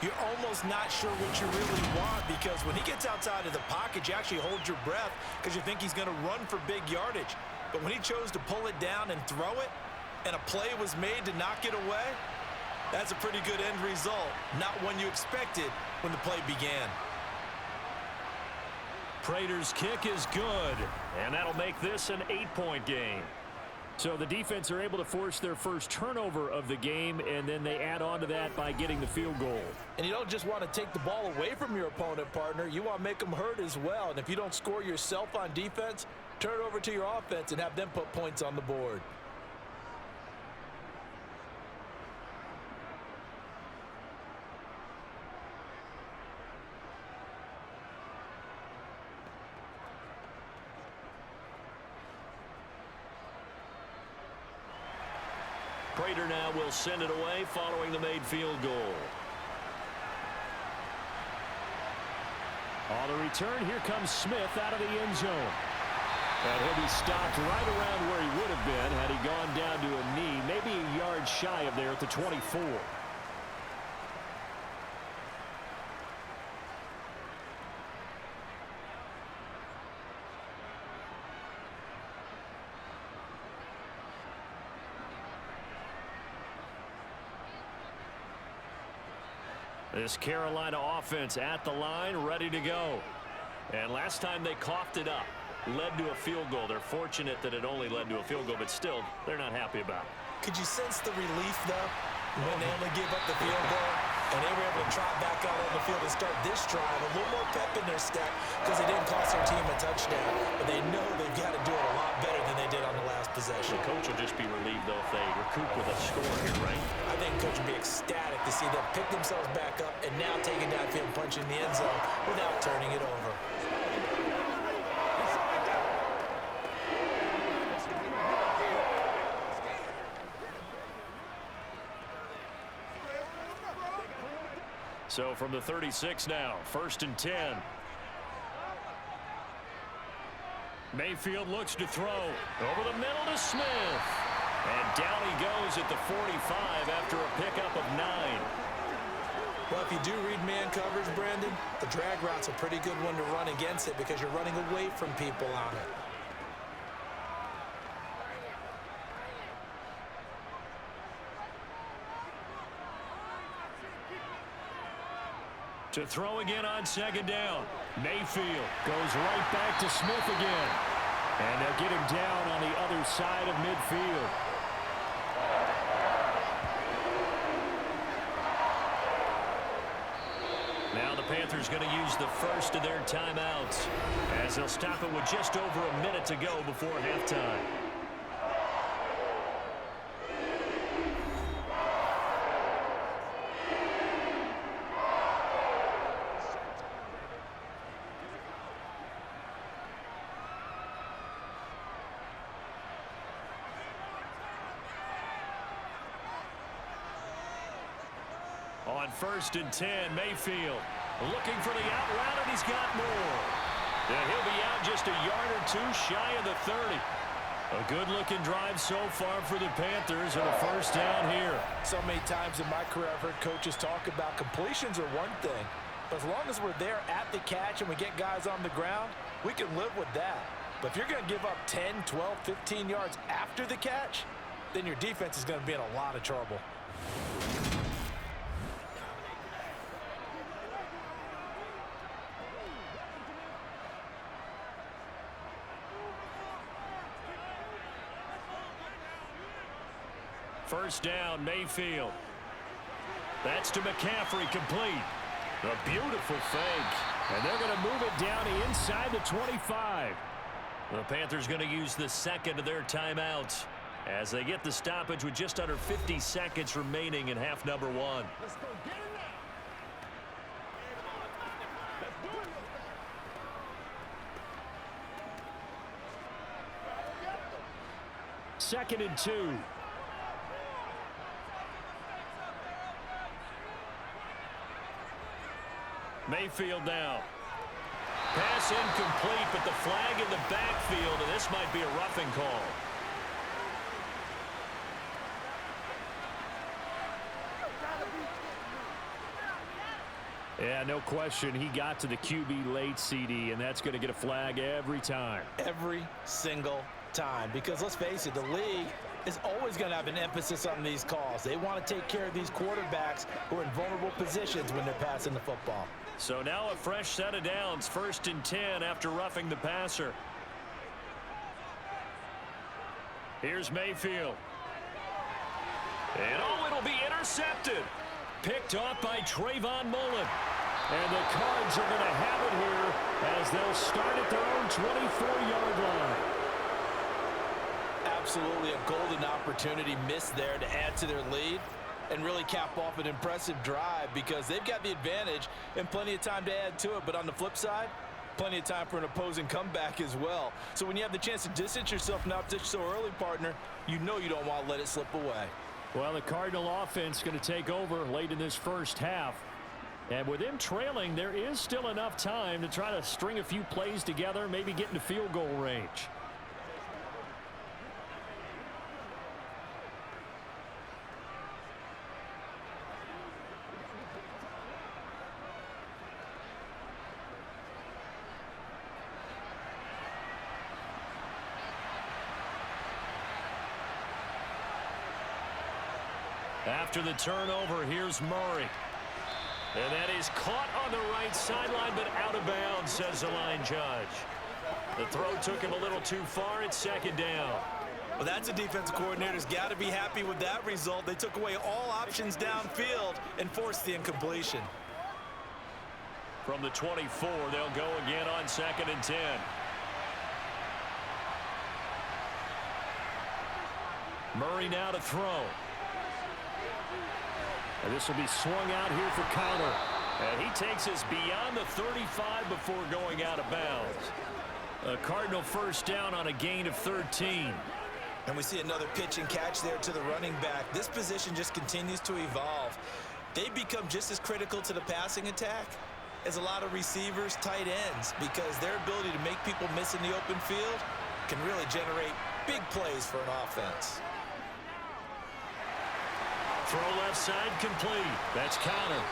you're almost not sure what you really want, because when he gets outside of the pocket, you actually hold your breath because you think he's going to run for big yardage. But when he chose to pull it down and throw it, and a play was made to knock it away, that's a pretty good end result. Not one you expected when the play began. Prater's kick is good, and that'll make this an 8-point game. So the defense are able to force their first turnover of the game, and then they add on to that by getting the field goal. And you don't just want to take the ball away from your opponent, partner. You want to make them hurt as well. And if you don't score yourself on defense, turn it over to your offense and have them put points on the board. Prater now will send it away following the made field goal. On the return, here comes Smith out of the end zone. And he'll be stopped right around where he would have been had he gone down to a knee, maybe a yard shy of there at the 24. This Carolina offense at the line, ready to go. And last time they coughed it up, led to a field goal. They're fortunate that it only led to a field goal, but still, they're not happy about it. Could you sense the relief, though, when they only gave up the field goal and they were able to trot back out on the field and start this drive? A little more pep in their step because they didn't cost their team a touchdown, but they know they've got to do it a lot better than they did on the last possession. The coach will just be relieved, though, if they recoup with a score here, right? I think the coach will be ecstatic to see them pick themselves back up and now take it downfield and punch in the end zone without turning it over. So from the 36 now, 1st and 10. Mayfield looks to throw. Over the middle to Smith. And down he goes at the 45 after a pickup of 9. Well, if you do read man coverage, Brandon, the drag route's a pretty good one to run against it because you're running away from people on it. To throw again on 2nd down. Mayfield goes right back to Smith again. And they'll get him down on the other side of midfield. Now the Panthers going to use the first of their timeouts as they'll stop it with just over a minute to go before halftime. On 1st and 10, Mayfield looking for the out route, and he's got more. And he'll be out just a yard or two shy of the 30. A good-looking drive so far for the Panthers and a 1st down here. So many times in my career I've heard coaches talk about completions are one thing. But as long as we're there at the catch and we get guys on the ground, we can live with that. But if you're going to give up 10, 12, 15 yards after the catch, then your defense is going to be in a lot of trouble. First down, Mayfield. That's to McCaffrey, complete. A beautiful fake. And they're going to move it down inside the 25. The Panthers going to use the second of their timeouts as they get the stoppage with just under 50 seconds remaining in half number 1. Let's go get it now. 2nd and 2. Mayfield now. Pass incomplete, but the flag in the backfield, and this might be a roughing call. Yeah, no question. He got to the QB late, CD, and that's going to get a flag every time. Every single time. Because let's face it, the league is always going to have an emphasis on these calls. They want to take care of these quarterbacks who are in vulnerable positions when they're passing the football. So now a fresh set of downs, 1st and 10 after roughing the passer. Here's Mayfield. And oh, it'll be intercepted. Picked off by Trayvon Mullen. And the Cards are going to have it here as they'll start at their own 24-yard line. Absolutely a golden opportunity missed there to add to their lead and really cap off an impressive drive because they've got the advantage and plenty of time to add to it. But on the flip side, plenty of time for an opposing comeback as well. So when you have the chance to distance yourself from opposition so early, partner, you know you don't want to let it slip away. Well, the Cardinal offense going to take over late in this first half. And with them trailing, there is still enough time to try to string a few plays together, maybe get into field goal range. After the turnover, here's Murray. And that is caught on the right sideline, but out of bounds, says the line judge. The throw took him a little too far. It's second down. Well, that's a defensive coordinator's got to be happy with that result. They took away all options downfield and forced the incompletion. From the 24, they'll go again on 2nd and 10. Murray now to throw. And this will be swung out here for counter. And he takes us beyond the 35 before going out of bounds. A Cardinal first down on a gain of 13. And we see another pitch and catch there to the running back. This position just continues to evolve. They become just as critical to the passing attack as a lot of receivers, tight ends, because their ability to make people miss in the open field can really generate big plays for an offense. Throw left side complete. That's counter.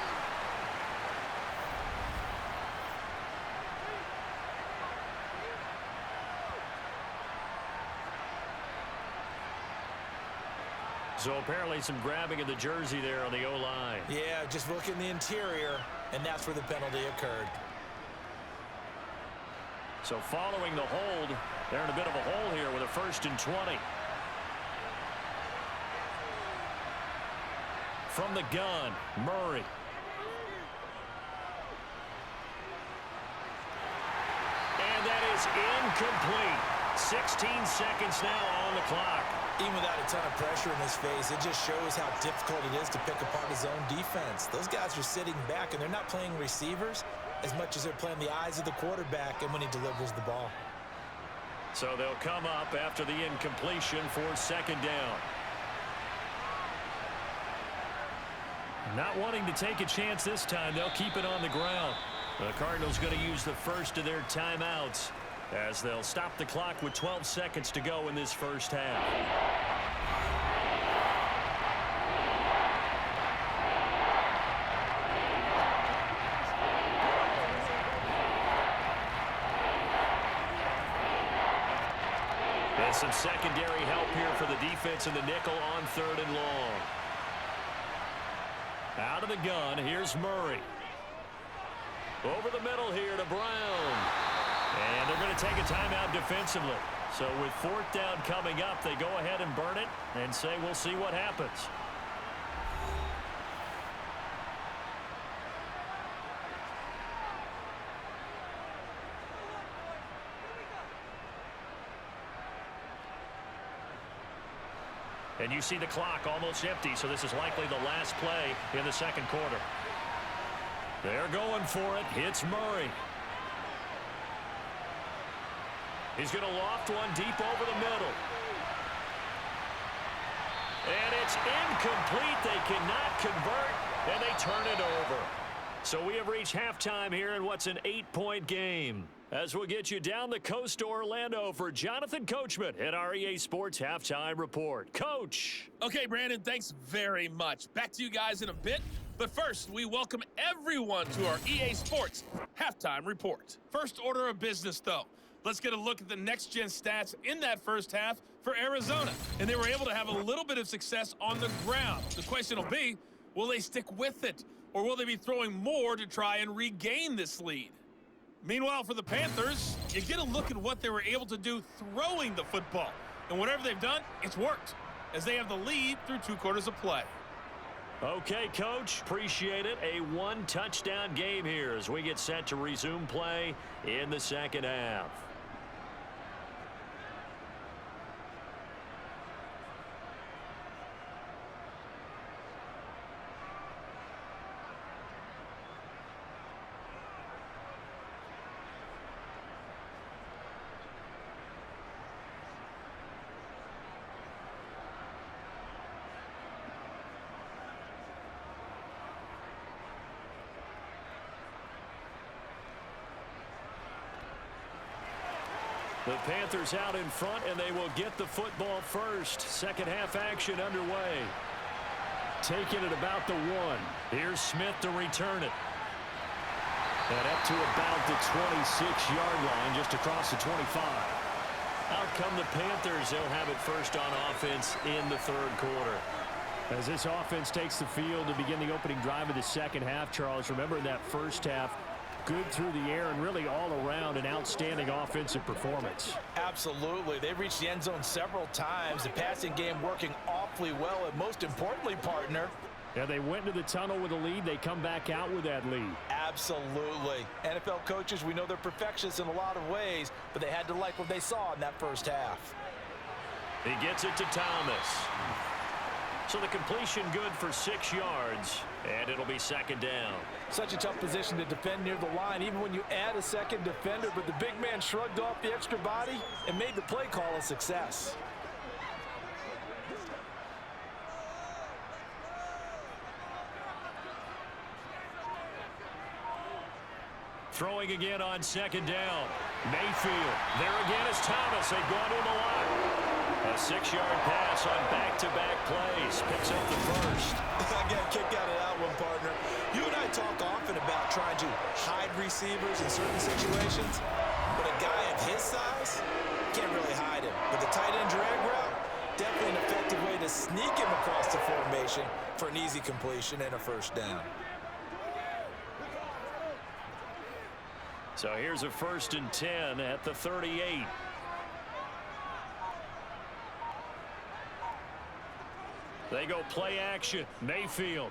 So apparently some grabbing of the jersey there on the O-line. Yeah, just look in the interior, and that's where the penalty occurred. So following the hold, they're in a bit of a hole here with a 1st and 20. From the gun, Murray. And that is incomplete. 16 seconds now on the clock. Even without a ton of pressure in his face, it just shows how difficult it is to pick apart his own defense. Those guys are sitting back, and they're not playing receivers as much as they're playing the eyes of the quarterback and when he delivers the ball. So they'll come up after the incompletion for 2nd down. Not wanting to take a chance this time, they'll keep it on the ground. The Cardinals going to use the first of their timeouts as they'll stop the clock with 12 seconds to go in this first half. And some secondary help here for the defense in the nickel on 3rd and long. Out of the gun, here's Murray. Over the middle here to Brown. And they're going to take a timeout defensively. So with 4th down coming up, they go ahead and burn it and say we'll see what happens. And you see the clock almost empty, so this is likely the last play in the 2nd quarter. They're going for it. It's Murray. He's going to loft one deep over the middle. And it's incomplete. They cannot convert, and they turn it over. So we have reached halftime here in what's an 8-point game. As we'll get you down the coast to Orlando for Jonathan Coachman at our EA Sports Halftime Report. Coach. Okay, Brandon, thanks very much. Back to you guys in a bit. But first, we welcome everyone to our EA Sports Halftime Report. First order of business, though. Let's get a look at the next-gen stats in that first half for Arizona. And they were able to have a little bit of success on the ground. The question will be, will they stick with it? Or will they be throwing more to try and regain this lead? Meanwhile, for the Panthers, you get a look at what they were able to do throwing the football. And whatever they've done, it's worked, as they have the lead through 2 quarters of play. Okay, Coach, appreciate it. A 1-touchdown game here as we get set to resume play in the 2nd half. The Panthers out in front, and they will get the football first. Second half action underway. Taking it about the 1. Here's Smith to return it. And up to about the 26-yard line, just across the 25. Out come the Panthers. They'll have it first on offense in the third quarter. As this offense takes the field to begin the opening drive of the second half, Charles, remember in that first half, good through the air and really all around an outstanding offensive performance. Absolutely. They reached the end zone several times. The passing game working awfully well, and most importantly, partner, yeah, they went into the tunnel with a lead. They come back out with that lead. Absolutely. NFL coaches, we know they're perfectionists in a lot of ways, but they had to like what they saw in that first half. He gets it to Thomas. So the completion good for 6 yards, and it'll be second down. Such a tough position to defend near the line, even when you add a second defender, but the big man shrugged off the extra body and made the play call a success. Throwing again on second down. Mayfield. There again is Thomas. They've gone to him a lot. A 6-yard pass on back-to-back plays. Picks up the first. I got a kick out of that one, partner. You and I talk often about trying to hide receivers in certain situations, but a guy of his size can't really hide him. But the tight end drag route, definitely an effective way to sneak him across the formation for an easy completion and a first down. So here's a 1st and 10 at the 38. They go play action. Mayfield.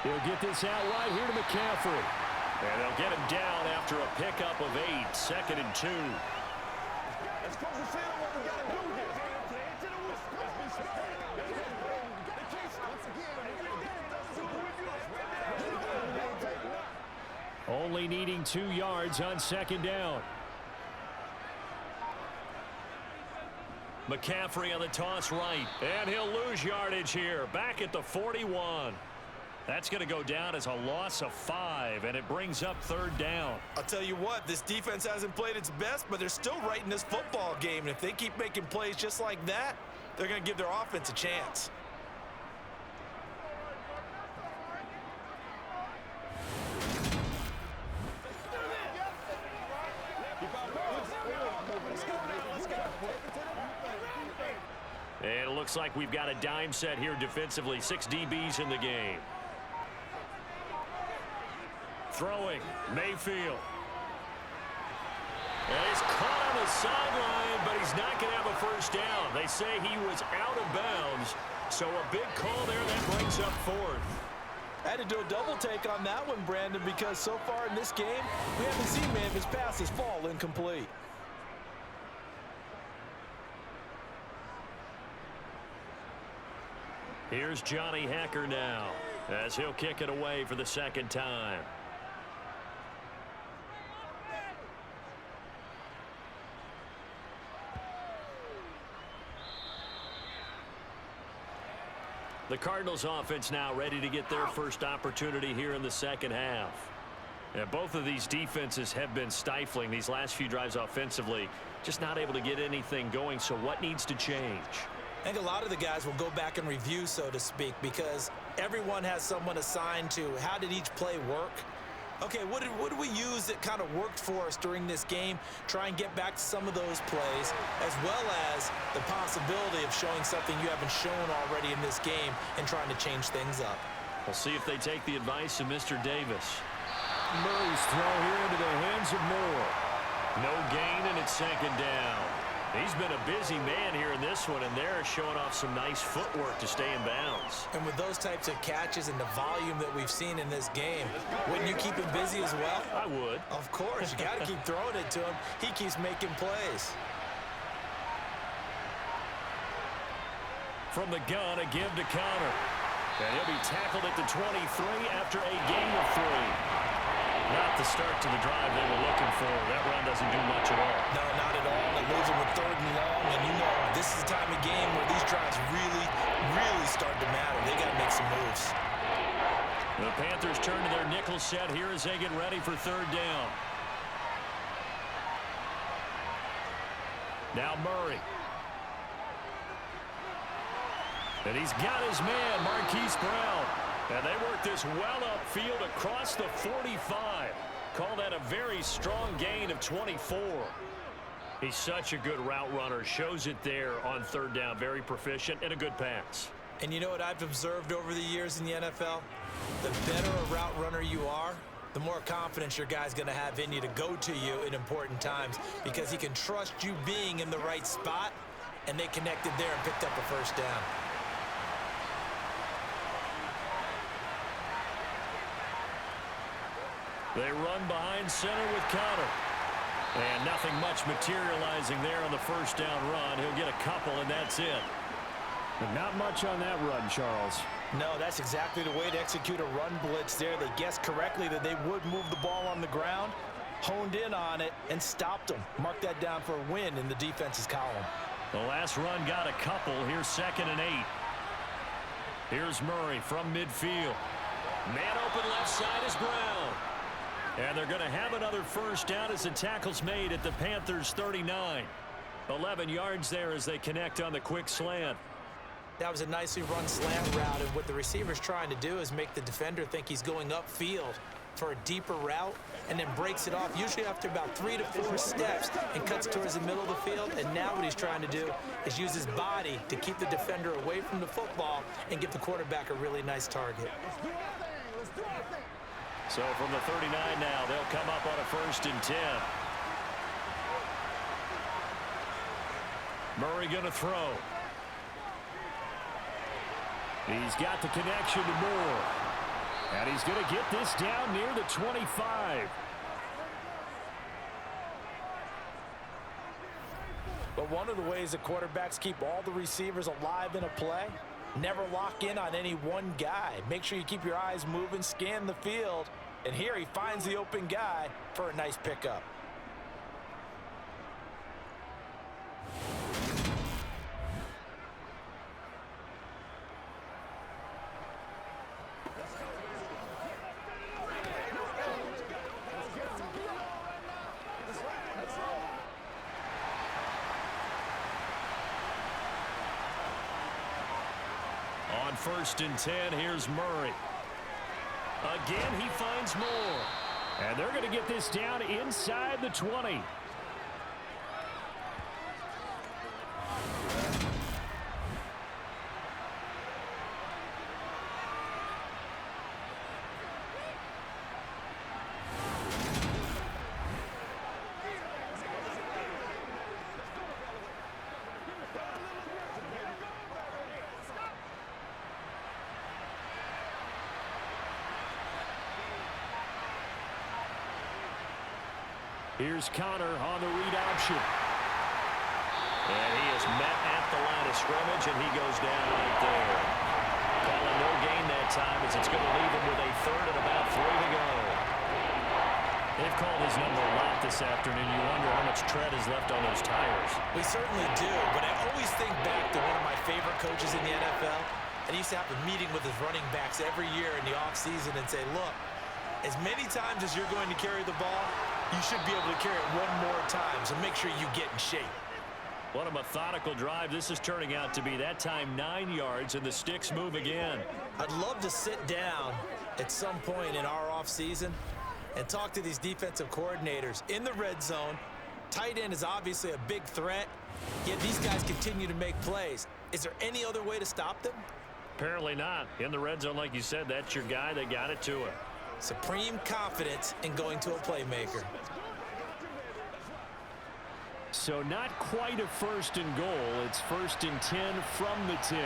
He'll get this out right here to McCaffrey. And they'll get him down after a pickup of 8. 2nd and 2. Only needing 2 yards on second down. McCaffrey on the toss right. And he'll lose yardage here. Back at the 41. That's going to go down as a loss of 5, and it brings up 3rd down. I'll tell you what, this defense hasn't played its best, but they're still right in this football game. And if they keep making plays just like that, they're going to give their offense a chance. And it looks like we've got a dime set here defensively. 6 DBs in the game. Throwing, Mayfield. And he's caught on the sideline, but he's not going to have a first down. They say he was out of bounds, so a big call there that brings up 4th. I had to do a double take on that one, Brandon, because so far in this game, we haven't seen many of his passes fall incomplete. Here's Johnny Hacker now, as he'll kick it away for the 2nd time. The Cardinals offense now ready to get their first opportunity here in the second half. And both of these defenses have been stifling these last few drives offensively, just not able to get anything going. So what needs to change? I think a lot of the guys will go back and review, so to speak, because everyone has someone assigned to how did each play work. Okay, what did we use that kind of worked for us during this game? Try and get back to some of those plays, as well as the possibility of showing something you haven't shown already in this game and trying to change things up. We'll see if they take the advice of Mr. Davis. Murray's throw here into the hands of Moore. No gain, and it's 2nd down. He's been a busy man here in this one, and they're showing off some nice footwork to stay in bounds. And with those types of catches and the volume that we've seen in this game, wouldn't you keep him busy as well? I would. Of course. You got to keep throwing it to him. He keeps making plays. From the gun, a give to Connor. And he'll be tackled at the 23 after a gain of 3. Not the start to the drive they were looking for. That run doesn't do much at all. No, not at all. They lose it with 3rd and long, and you know this is the time of game where these drives really, really start to matter. They got to make some moves. The Panthers turn to their nickel set here as they get ready for 3rd down. Now Murray. And he's got his man, Marquise Brown. And they work this well upfield across the 45. Call that a very strong gain of 24. He's such a good route runner. Shows it there on third down. Very proficient and a good pass. And you know what I've observed over the years in the NFL? The better a route runner you are, the more confidence your guy's going to have in you to go to you in important times because he can trust you being in the right spot, and they connected there and picked up a first down. They run behind center with Connor. And nothing much materializing there on the first down run. He'll get a couple, and that's it. But not much on that run, Charles. No, that's exactly the way to execute a run blitz there. They guessed correctly that they would move the ball on the ground, honed in on it, and stopped them. Mark that down for a win in the defense's column. The last run got a couple. Here's 2nd and 8. Here's Murray from midfield. Man open left side is Brown. And they're going to have another first down as the tackle's made at the Panthers' 39. 11 yards there as they connect on the quick slant. That was a nicely run slant route, and what the receiver's trying to do is make the defender think he's going upfield for a deeper route and then breaks it off, usually after about 3 to 4 steps, and cuts towards the middle of the field. And now what he's trying to do is use his body to keep the defender away from the football and give the quarterback a really nice target. So from the 39 now, they'll come up on a 1st and 10. Murray going to throw. He's got the connection to Moore. And he's going to get this down near the 25. But one of the ways that quarterbacks keep all the receivers alive in a play, never lock in on any one guy. Make sure you keep your eyes moving, scan the field. And here he finds the open guy for a nice pickup. On 1st and 10, here's Murray. Again, he finds Moore. And they're going to get this down inside the 20. Here's Connor on the read option. And he is met at the line of scrimmage, and he goes down right there. Calling no gain that time as it's going to leave him with a 3rd and about 3 to go. They've called his number a lot this afternoon. You wonder how much tread is left on those tires. We certainly do, but I always think back to one of my favorite coaches in the NFL. And he used to have a meeting with his running backs every year in the offseason and say, look, as many times as you're going to carry the ball, you should be able to carry it one more time, so make sure you get in shape. What a methodical drive this is turning out to be. That time 9 yards, and the sticks move again. I'd love to sit down at some point in our offseason and talk to these defensive coordinators in the red zone. Tight end is obviously a big threat, yet these guys continue to make plays. Is there any other way to stop them? Apparently not. In the red zone, like you said, that's your guy. They got it to him. Supreme confidence in going to a playmaker. So not quite a 1st and goal. It's 1st and 10 from the 10.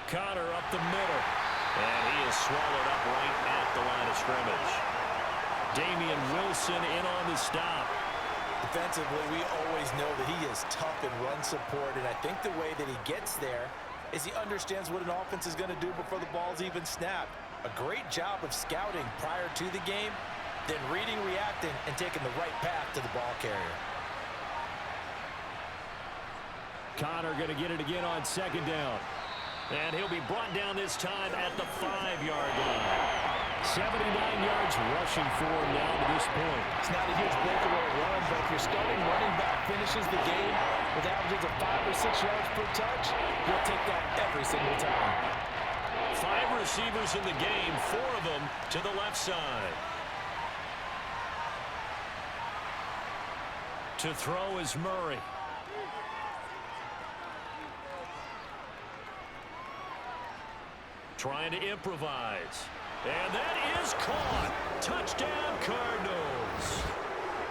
Connor up the middle. And he is swallowed up right at the line of scrimmage. Damian Wilson in on the stop. Defensively, we always know that he is tough in run support, and I think the way that he gets there is he understands what an offense is going to do before the ball's even snapped. A great job of scouting prior to the game, then reading, reacting, and taking the right path to the ball carrier. Connor going to get it again on 2nd down. And he'll be brought down this time at the 5-yard line. 79 yards rushing for him now to this point. It's not a huge breakaway run, but if your starting running back finishes the game with averages of 5 or 6 yards per touch, you'll take that every single time. 5 receivers in the game, 4 of them to the left side. To throw is Murray. Trying to improvise. And that is caught. Touchdown, Cardinals.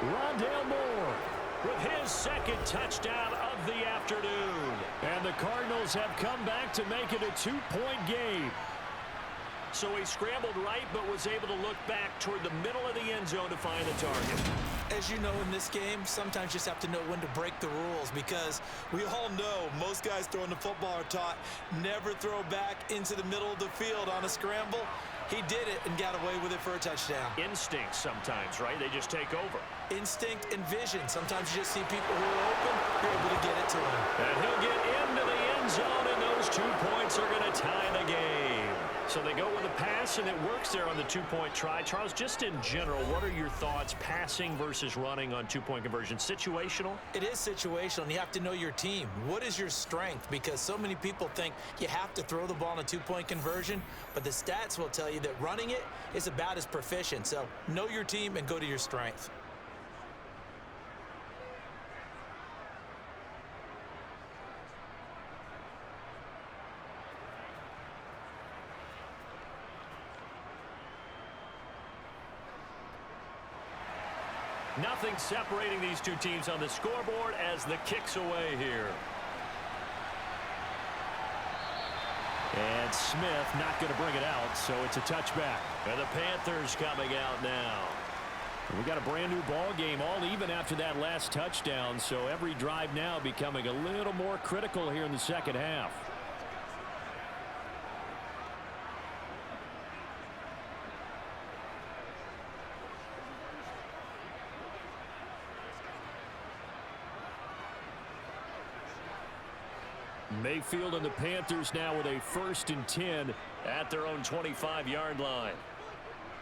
Rondale Moore with his second touchdown of the afternoon. And the Cardinals have come back to make it a 2-point game. So he scrambled right, but was able to look back toward the middle of the end zone to find the target. As you know, in this game, sometimes you just have to know when to break the rules, because we all know most guys throwing the football are taught never throw back into the middle of the field on a scramble. He did it and got away with it for a touchdown. Instinct sometimes, right? They just take over. Instinct and vision. Sometimes you just see people who are open, you're able to get it to him. And he'll get into the end zone, and those 2 points are going to tie the game. So they go with a pass, and it works there on the 2-point try. Charles, just in general, what are your thoughts passing versus running on 2-point conversion? Situational? It is situational, and you have to know your team. What is your strength? Because so many people think you have to throw the ball in a 2-point conversion, but the stats will tell you that running it is about as proficient. So know your team and go to your strength. Nothing separating these two teams on the scoreboard as the kick's away here. And Smith not going to bring it out, so it's a touchback. And the Panthers coming out now. We got a brand new ball game, all even after that last touchdown, so every drive now becoming a little more critical here in the second half. Mayfield and the Panthers now with a 1st and 10 at their own 25-yard line.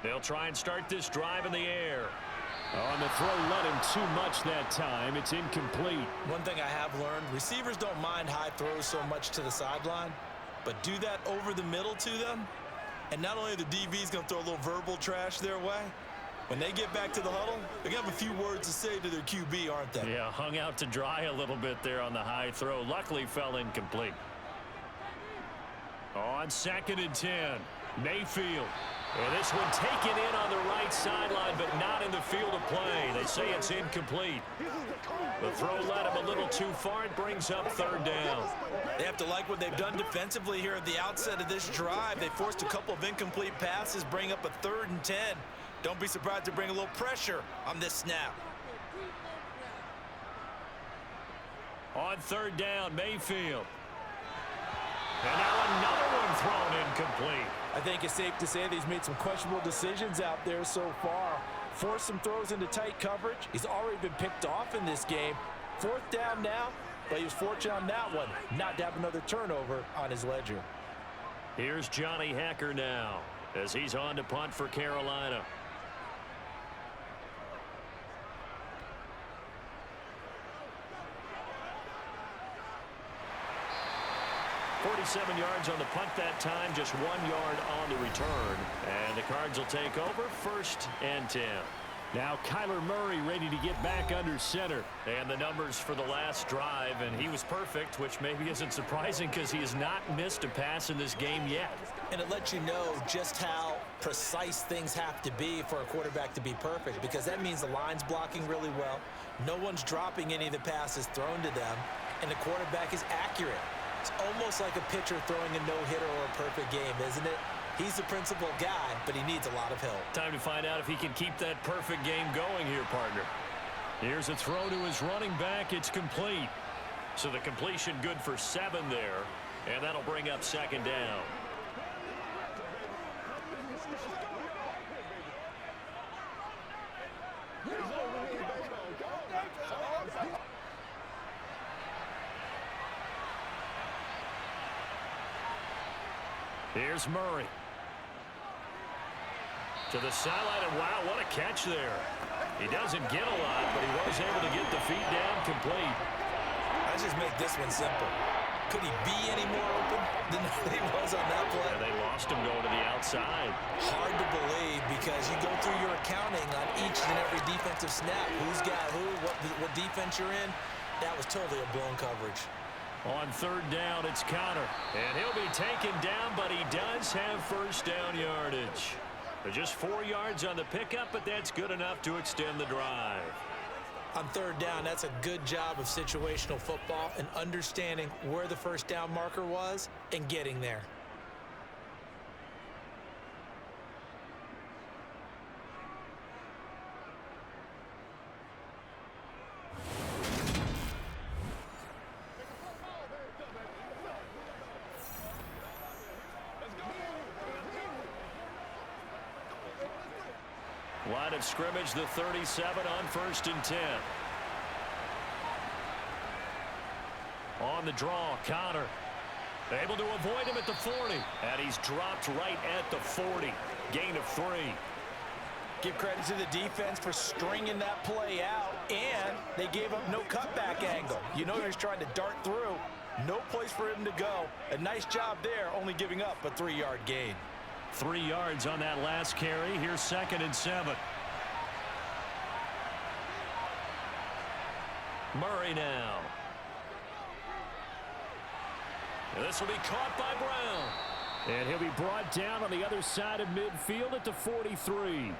They'll try and start this drive in the air. On the throw, let him too much that time. It's incomplete. One thing I have learned, receivers don't mind high throws so much to the sideline, but do that over the middle to them, and not only are the DBs going to throw a little verbal trash their way, when they get back to the huddle, they're going to have a few words to say to their QB, aren't they? Yeah, hung out to dry a little bit there on the high throw. Luckily fell incomplete. On 2nd and 10, Mayfield. And this one taken in on the right sideline, but not in the field of play. They say it's incomplete. The throw led him a little too far. It brings up 3rd down. They have to like what they've done defensively here at the outset of this drive. They forced a couple of incomplete passes, bring up a 3rd and 10. Don't be surprised to bring a little pressure on this snap. On 3rd down, Mayfield. And now another one thrown incomplete. I think it's safe to say that he's made some questionable decisions out there so far. Forced some throws into tight coverage. He's already been picked off in this game. 4th down now, but he was fortunate on that one not to have another turnover on his ledger. Here's Johnny Hacker now as he's on to punt for Carolina. 47 yards on the punt that time, just 1 yard on the return. And the Cards will take over, 1st and 10. Now Kyler Murray ready to get back under center. And the numbers for the last drive, and he was perfect, which maybe isn't surprising because he has not missed a pass in this game yet. And it lets you know just how precise things have to be for a quarterback to be perfect, because that means the line's blocking really well. No one's dropping any of the passes thrown to them, and the quarterback is accurate. It's almost like a pitcher throwing a no-hitter or a perfect game, isn't it? He's the principal guy, but he needs a lot of help. Time to find out if he can keep that perfect game going here, partner. Here's a throw to his running back. It's complete. So the completion good for 7 there, and that'll bring up 2nd down. Here's Murray. To the sideline, and wow, what a catch there. He doesn't get a lot, but he was able to get the feet down complete. Let's just make this one simple. Could he be any more open than he was on that play? And they lost him going to the outside. Hard to believe because you go through your accounting on each and every defensive snap. Who's got who, what defense you're in. That was totally a blown coverage. On third down, it's Connor. And he'll be taken down, but he does have first down yardage. Just 4 yards on the pickup, but that's good enough to extend the drive. On third down, that's a good job of situational football and understanding where the first down marker was and getting there. Line of scrimmage, the 37 on 1st and 10. On the draw, Connor. Able to avoid him at the 40. And he's dropped right at the 40. Gain of 3. Give credit to the defense for stringing that play out, and they gave up no cutback angle. You know he was trying to dart through. No place for him to go. A nice job there, only giving up a 3-yard gain. 3 yards on that last carry. Here's 2nd and 7. Murray now. This will be caught by Brown. And he'll be brought down on the other side of midfield at the 43.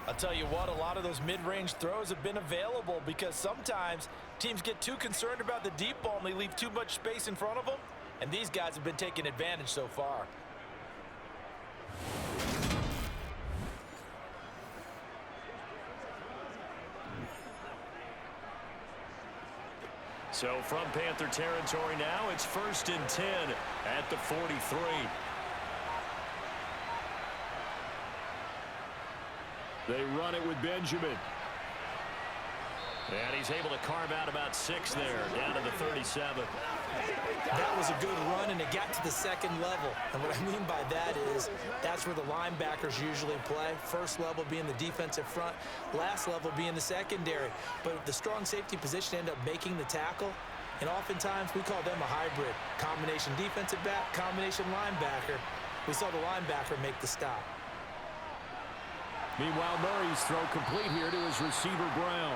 I'll tell you what, a lot of those mid-range throws have been available because sometimes teams get too concerned about the deep ball and they leave too much space in front of them. And these guys have been taking advantage so far. So from Panther territory now, it's 1st and 10 at the 43. They run it with Benjamin. And he's able to carve out about 6 there, down to the 37. That was a good run, and it got to the 2nd level. And what I mean by that is that's where the linebackers usually play. First level being the defensive front, last level being the secondary. But the strong safety position ended up making the tackle, and oftentimes we call them a hybrid. Combination defensive back, combination linebacker. We saw the linebacker make the stop. Meanwhile, Murray's throw complete here to his receiver, Brown.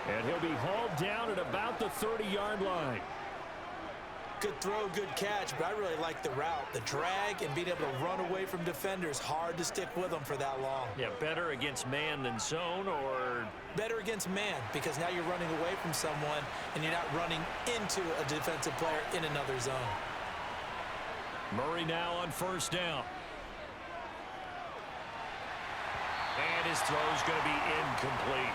And he'll be hauled down at about the 30-yard line. Good throw, good catch, but I really like the route. The drag and being able to run away from defenders, hard to stick with them for that long. Yeah, better against man than zone, or? Better against man, because now you're running away from someone and you're not running into a defensive player in another zone. Murray now on 1st down. And his throw's going to be incomplete.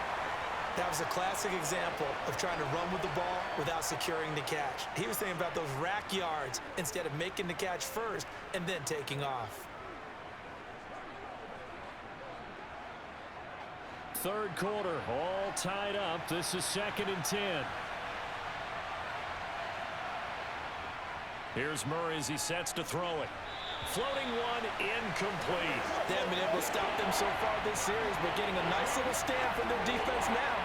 That was a classic example of trying to run with the ball without securing the catch. He was thinking about those rack yards instead of making the catch first and then taking off. Third quarter, all tied up. This is 2nd and 10. Here's Murray as he sets to throw it. Floating one, incomplete. They haven't been able to stop them so far this series, but getting a nice little stand from their defense now.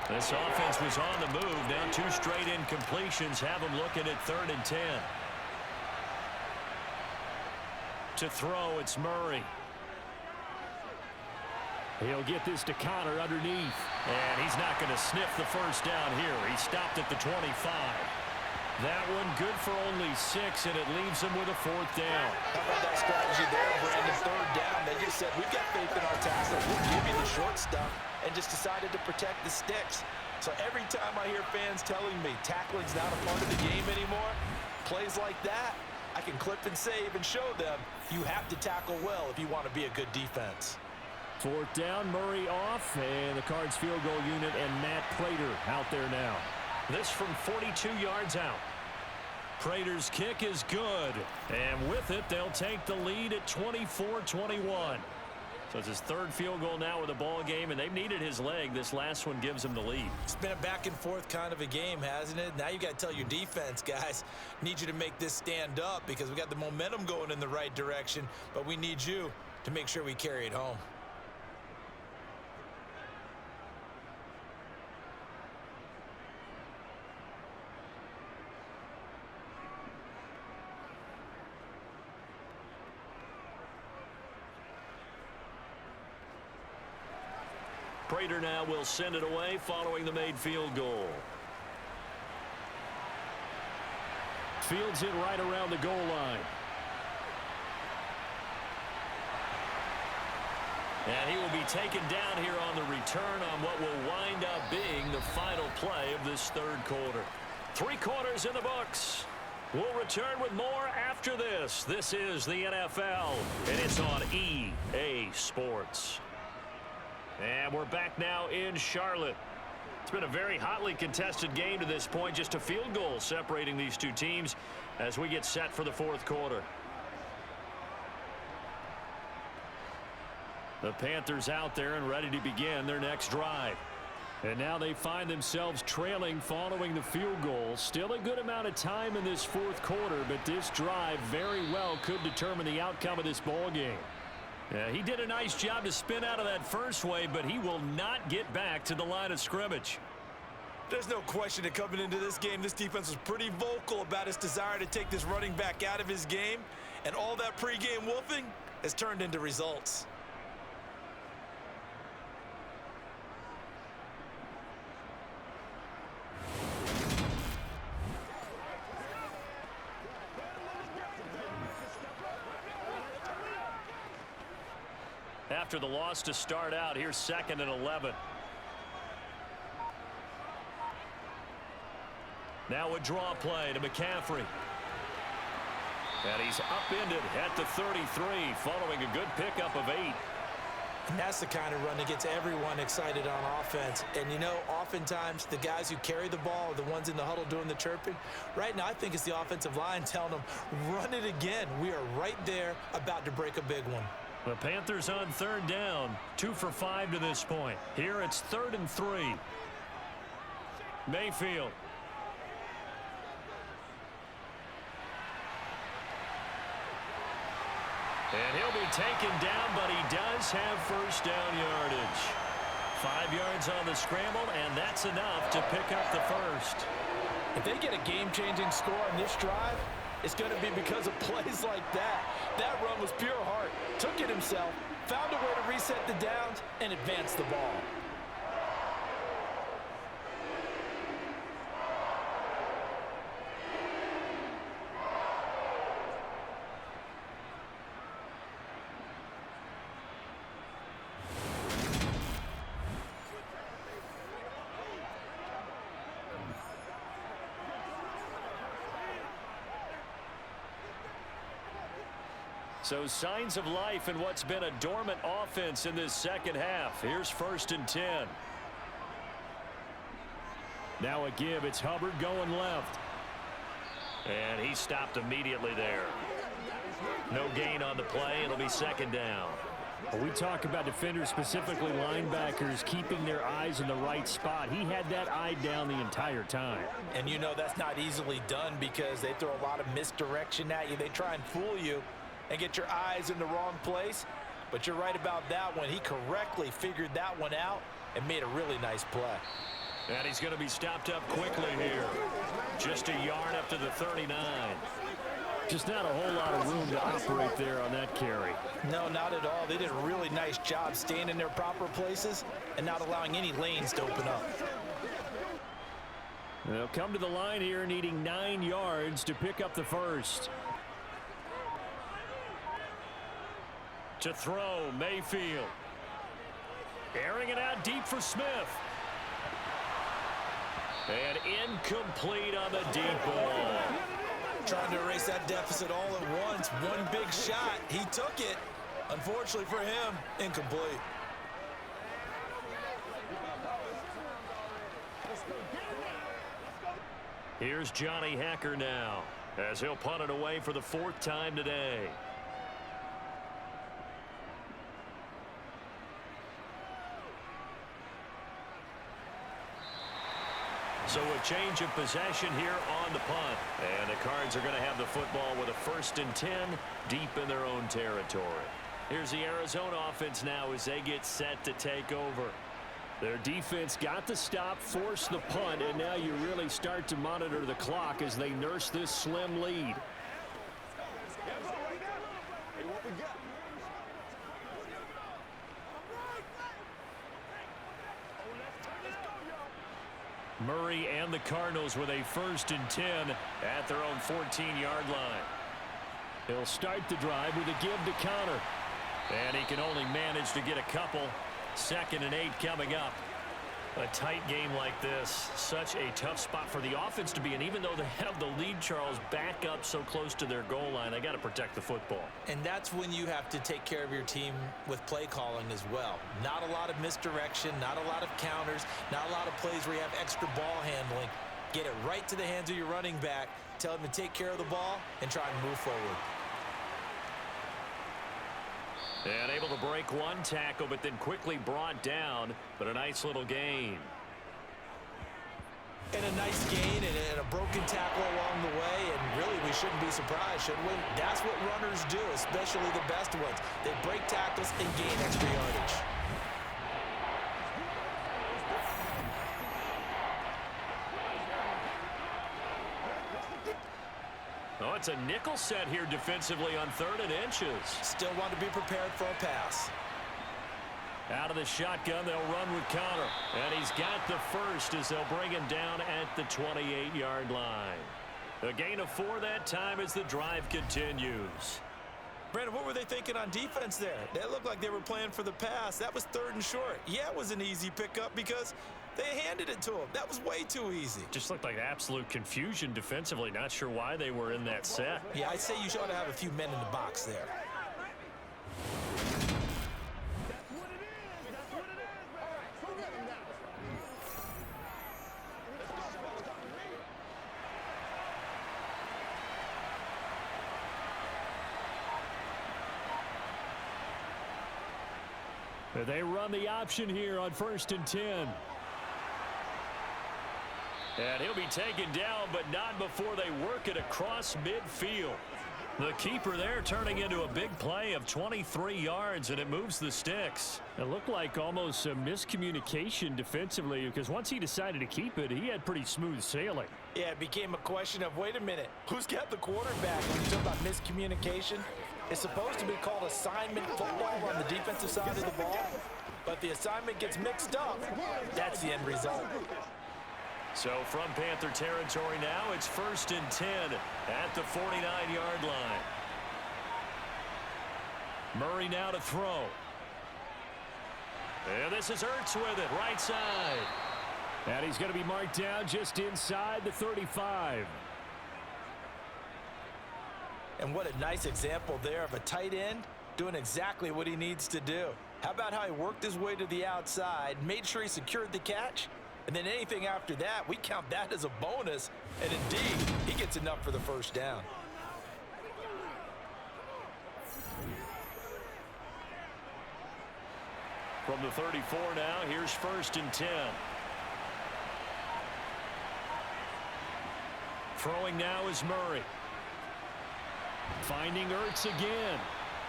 This offense was on the move. Now 2 straight incompletions have them looking at 3rd and 10. To throw, it's Murray. He'll get this to Connor underneath. And he's not going to sniff the first down here. He stopped at the 25. That one good for only 6, and it leaves him with a 4th down. How about that strategy there, Brandon? 3rd down. They just said, we've got faith in our tackle. We'll give you the short stuff, and just decided to protect the sticks. So every time I hear fans telling me tackling's not a part of the game anymore, plays like that, I can clip and save and show them you have to tackle well if you want to be a good defense. 4th down, Murray off, and the Cards field goal unit and Matt Prater out there now. This from 42 yards out. Prater's kick is good, and with it, they'll take the lead at 24-21. So it's his third field goal now with the ball game, and they've needed his leg. This last one gives him the lead. It's been a back and forth kind of a game, hasn't it? Now you got to tell your defense, guys, need you to make this stand up because we got the momentum going in the right direction, but we need you to make sure we carry it home. Prater now will send it away following the made field goal. Fields it right around the goal line. And he will be taken down here on the return on what will wind up being the final play of this third quarter. 3 quarters in the books. We'll return with more after this. This is the NFL, and it's on EA Sports. And we're back now in Charlotte. It's been a very hotly contested game to this point. Just a field goal separating these two teams as we get set for the fourth quarter. The Panthers out there and ready to begin their next drive. And now they find themselves trailing following the field goal. Still a good amount of time in this fourth quarter, but this drive very well could determine the outcome of this ball game. Yeah, he did a nice job to spin out of that first wave, but he will not get back to the line of scrimmage. There's no question that coming into this game, this defense was pretty vocal about its desire to take this running back out of his game, and all that pregame wolfing has turned into results. After the loss to start out, here's 2nd and 11. Now a draw play to McCaffrey. And he's upended at the 33 following a good pickup of 8. And that's the kind of run that gets everyone excited on offense. And, you know, oftentimes the guys who carry the ball are the ones in the huddle doing the chirping. Right now, I think it's the offensive line telling them, run it again. We are right there about to break a big one. The Panthers on 3rd down, 2 for 5 to this point. Here it's 3rd and 3. Mayfield. And he'll be taken down, but he does have first down yardage. 5 yards on the scramble, and that's enough to pick up the first. If they get a game-changing score on this drive, it's going to be because of plays like that. That run was pure heart. Took it himself, found a way to reset the downs, and advance the ball. So signs of life in what's been a dormant offense in this second half. Here's 1st and 10. Now a give. It's Hubbard going left. And he stopped immediately there. No gain on the play. It'll be 2nd down. We talk about defenders, specifically linebackers, keeping their eyes in the right spot. He had that eye down the entire time. And you know that's not easily done because they throw a lot of misdirection at you. They try and fool you and get your eyes in the wrong place. But you're right about that one. He correctly figured that one out and made a really nice play. And he's going to be stopped up quickly here. Just a yard up to the 39. Just not a whole lot of room to operate there on that carry. No, not at all. They did a really nice job staying in their proper places and not allowing any lanes to open up. They'll come to the line here needing 9 yards to pick up the first. To throw, Mayfield. Airing it out deep for Smith. And incomplete on the deep ball. Trying to erase that deficit all at once. One big shot. He took it. Unfortunately for him, incomplete. Here's Johnny Hacker now as he'll punt it away for the 4th time today. So a change of possession here on the punt. And the Cards are going to have the football with a 1st and 10 deep in their own territory. Here's the Arizona offense now as they get set to take over. Their defense got the stop, forced the punt, and now you really start to monitor the clock as they nurse this slim lead. Murray and the Cardinals with a 1st and 10 at their own 14-yard line. He'll start the drive with a give to counter. And he can only manage to get a couple. 2nd and 8 coming up. A tight game like this, such a tough spot for the offense to be in. Even though they have the lead, Charles, back up so close to their goal line, they got to protect the football. And that's when you have to take care of your team with play calling as well. Not a lot of misdirection, not a lot of counters, not a lot of plays where you have extra ball handling. Get it right to the hands of your running back, tell him to take care of the ball, and try and move forward. And able to break one tackle, but then quickly brought down. But a nice little gain. And a nice gain and a broken tackle along the way. And really, we shouldn't be surprised, should we? That's what runners do, especially the best ones. They break tackles and gain extra yardage. Oh, it's a nickel set here defensively on 3rd and inches. Still want to be prepared for a pass. Out of the shotgun, they'll run with counter. And he's got the 1st as they'll bring him down at the 28-yard line. A gain of 4 that time as the drive continues. Brandon, what were they thinking on defense there? They looked like they were playing for the pass. That was 3rd and short. Yeah, it was an easy pickup because they handed it to him. That was way too easy. Just looked like absolute confusion defensively. Not sure why they were in that set. Yeah, I'd say you ought to have a few men in the box there. They run the option here on 1st and 10. And he'll be taken down, but not before they work it across midfield. The keeper there turning into a big play of 23 yards, and it moves the sticks. It looked like almost a miscommunication defensively because once he decided to keep it, he had pretty smooth sailing. Yeah, it became a question of, wait a minute, who's got the quarterback? When you talk about miscommunication, it's supposed to be called assignment football on the defensive side of the ball, but the assignment gets mixed up. That's the end result. So from Panther territory now, it's 1st and 10 at the 49-yard line. Murray now to throw. And this is Ertz with it, right side. And he's going to be marked down just inside the 35. And what a nice example there of a tight end doing exactly what he needs to do. How about how he worked his way to the outside, made sure he secured the catch, and then anything after that, we count that as a bonus. And indeed, he gets enough for the 1st down. From the 34 now, here's 1st and 10. Throwing now is Murray. Finding Ertz again.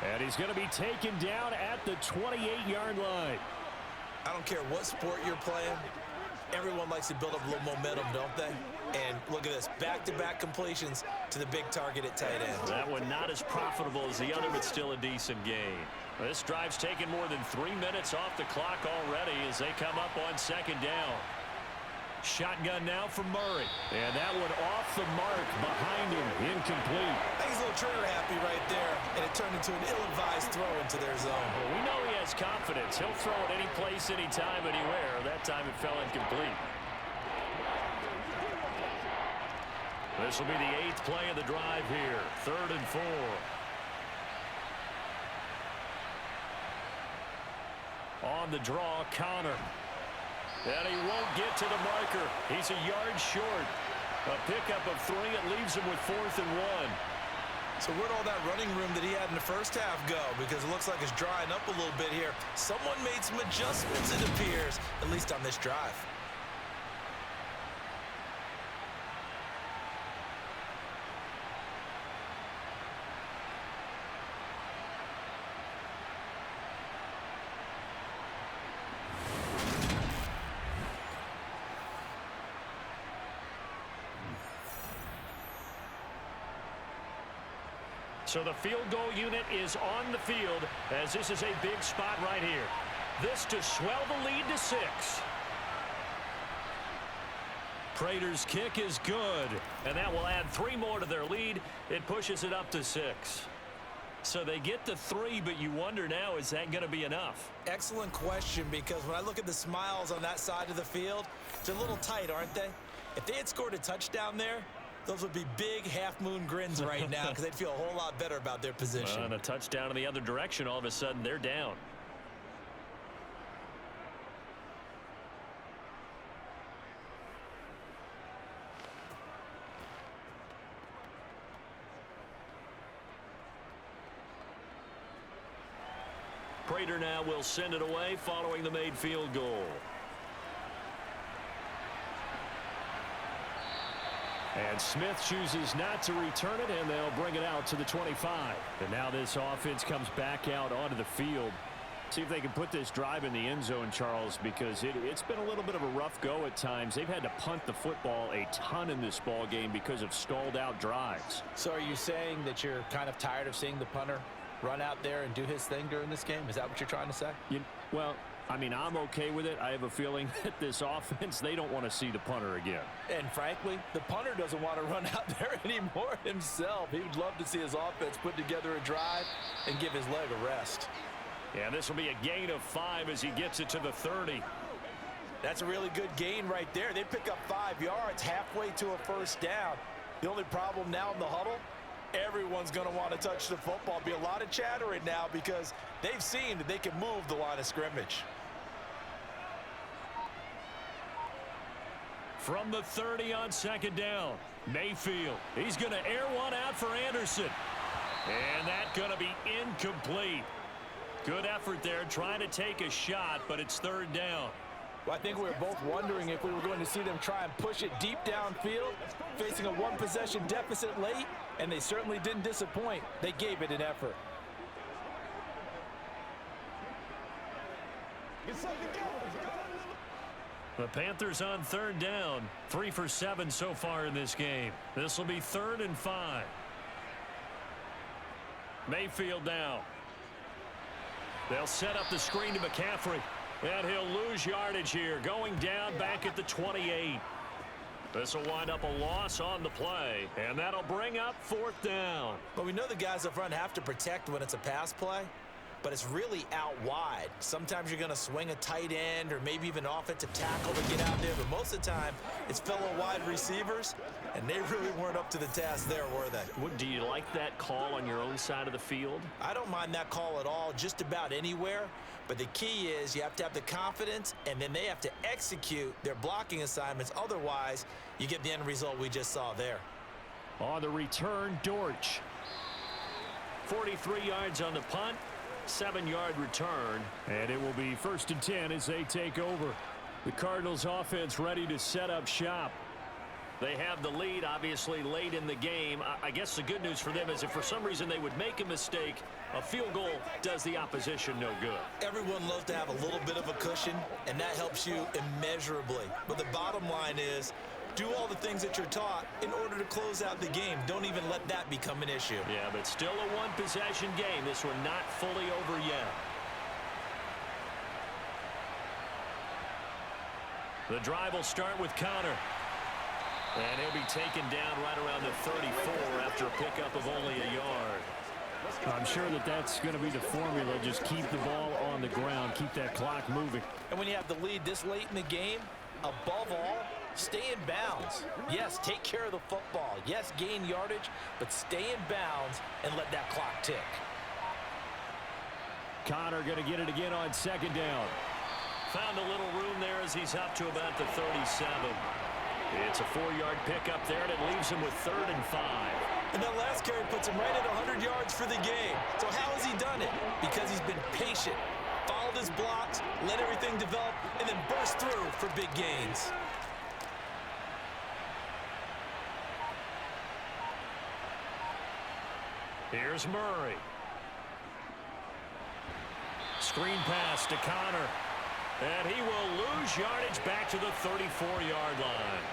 And he's going to be taken down at the 28-yard line. I don't care what sport you're playing. Everyone likes to build up a little momentum, don't they? And look at this, back-to-back completions to the big target at tight end. That one not as profitable as the other, but still a decent gain. This drive's taken more than 3 minutes off the clock already as they come up on 2nd down. Shotgun now for Murray. And that one off the mark behind him, incomplete. I think he's a little trigger happy right there, and it turned into an ill-advised throw into their zone. Well, we know he has confidence. He'll throw it any place, anytime, anywhere. That time it fell incomplete. This will be the 8th play of the drive here. 3rd and 4. On the draw, Connor. And he won't get to the marker. He's a yard short. A pickup of 3. It leaves him with 4th and 1. So where'd all that running room that he had in the first half go? Because it looks like it's drying up a little bit here. Someone made some adjustments, it appears, at least on this drive. So the field goal unit is on the field as this is a big spot right here. This to swell the lead to 6. Prater's kick is good, and that will add 3 more to their lead. It pushes it up to 6. So they get to 3, but you wonder now, is that going to be enough? Excellent question, because when I look at the smiles on that side of the field, they're a little tight, aren't they? If they had scored a touchdown there, those would be big half-moon grins right now because they'd feel a whole lot better about their position. And a touchdown in the other direction, all of a sudden they're down. Prater now will send it away following the made field goal. And Smith chooses not to return it, and they'll bring it out to the 25. And now this offense comes back out onto the field. See if they can put this drive in the end zone, Charles, because it's been a little bit of a rough go at times. They've had to punt the football a ton in this ball game because of stalled out drives. So are you saying that you're kind of tired of seeing the punter run out there and do his thing during this game? Is that what you're trying to say? Well, I mean, I'm okay with it. I have a feeling that this offense, they don't want to see the punter again. And frankly, the punter doesn't want to run out there anymore himself. He would love to see his offense put together a drive and give his leg a rest. Yeah, this will be a gain of 5 as he gets it to the 30. That's a really good gain right there. They pick up 5 yards halfway to a first down. The only problem now in the huddle, everyone's going to want to touch the football. Be a lot of chattering now because they've seen that they can move the line of scrimmage. From the 30 on second down, Mayfield. He's going to air one out for Anderson. And that's going to be incomplete. Good effort there trying to take a shot, but it's third down. Well, I think we were both wondering if we were going to see them try and push it deep downfield, facing a one-possession deficit late, and they certainly didn't disappoint. They gave it an effort. The Panthers on third down, 3 for 7 so far in this game. This will be 3rd and 5. Mayfield now. They'll set up the screen to McCaffrey. And he'll lose yardage here, going down back at the 28. This will wind up a loss on the play, and that'll bring up 4th down. But we know the guys up front have to protect when it's a pass play, but it's really out wide. Sometimes you're going to swing a tight end or maybe even offensive tackle to get out there, but most of the time it's fellow wide receivers, and they really weren't up to the task there, were they? Do you like that call on your own side of the field? I don't mind that call at all, just about anywhere. But the key is you have to have the confidence, and then they have to execute their blocking assignments. Otherwise, you get the end result we just saw there. On the return, Dortch. 43 yards on the punt, 7-yard return. And it will be 1st and 10 as they take over. The Cardinals offense ready to set up shop. They have the lead, obviously, late in the game. I guess the good news for them is if for some reason they would make a mistake, a field goal does the opposition no good. Everyone loves to have a little bit of a cushion, and that helps you immeasurably. But the bottom line is, do all the things that you're taught in order to close out the game. Don't even let that become an issue. Yeah, but still a one-possession game. This one not fully over yet. The drive will start with Connor. And he'll be taken down right around the 34 after a pickup of only a yard. I'm sure that's going to be the formula. Just keep the ball on the ground. Keep that clock moving. And when you have the lead this late in the game, above all, stay in bounds. Yes, take care of the football. Yes, gain yardage, but stay in bounds and let that clock tick. Connor going to get it again on second down. Found a little room there as he's up to about the 37. It's a 4-yard pickup there, and it leaves him with 3rd and 5. And that last carry puts him right at 100 yards for the game. So how has he done it? Because he's been patient, followed his blocks, let everything develop, and then burst through for big gains. Here's Murray. Screen pass to Connor. And he will lose yardage back to the 34-yard line.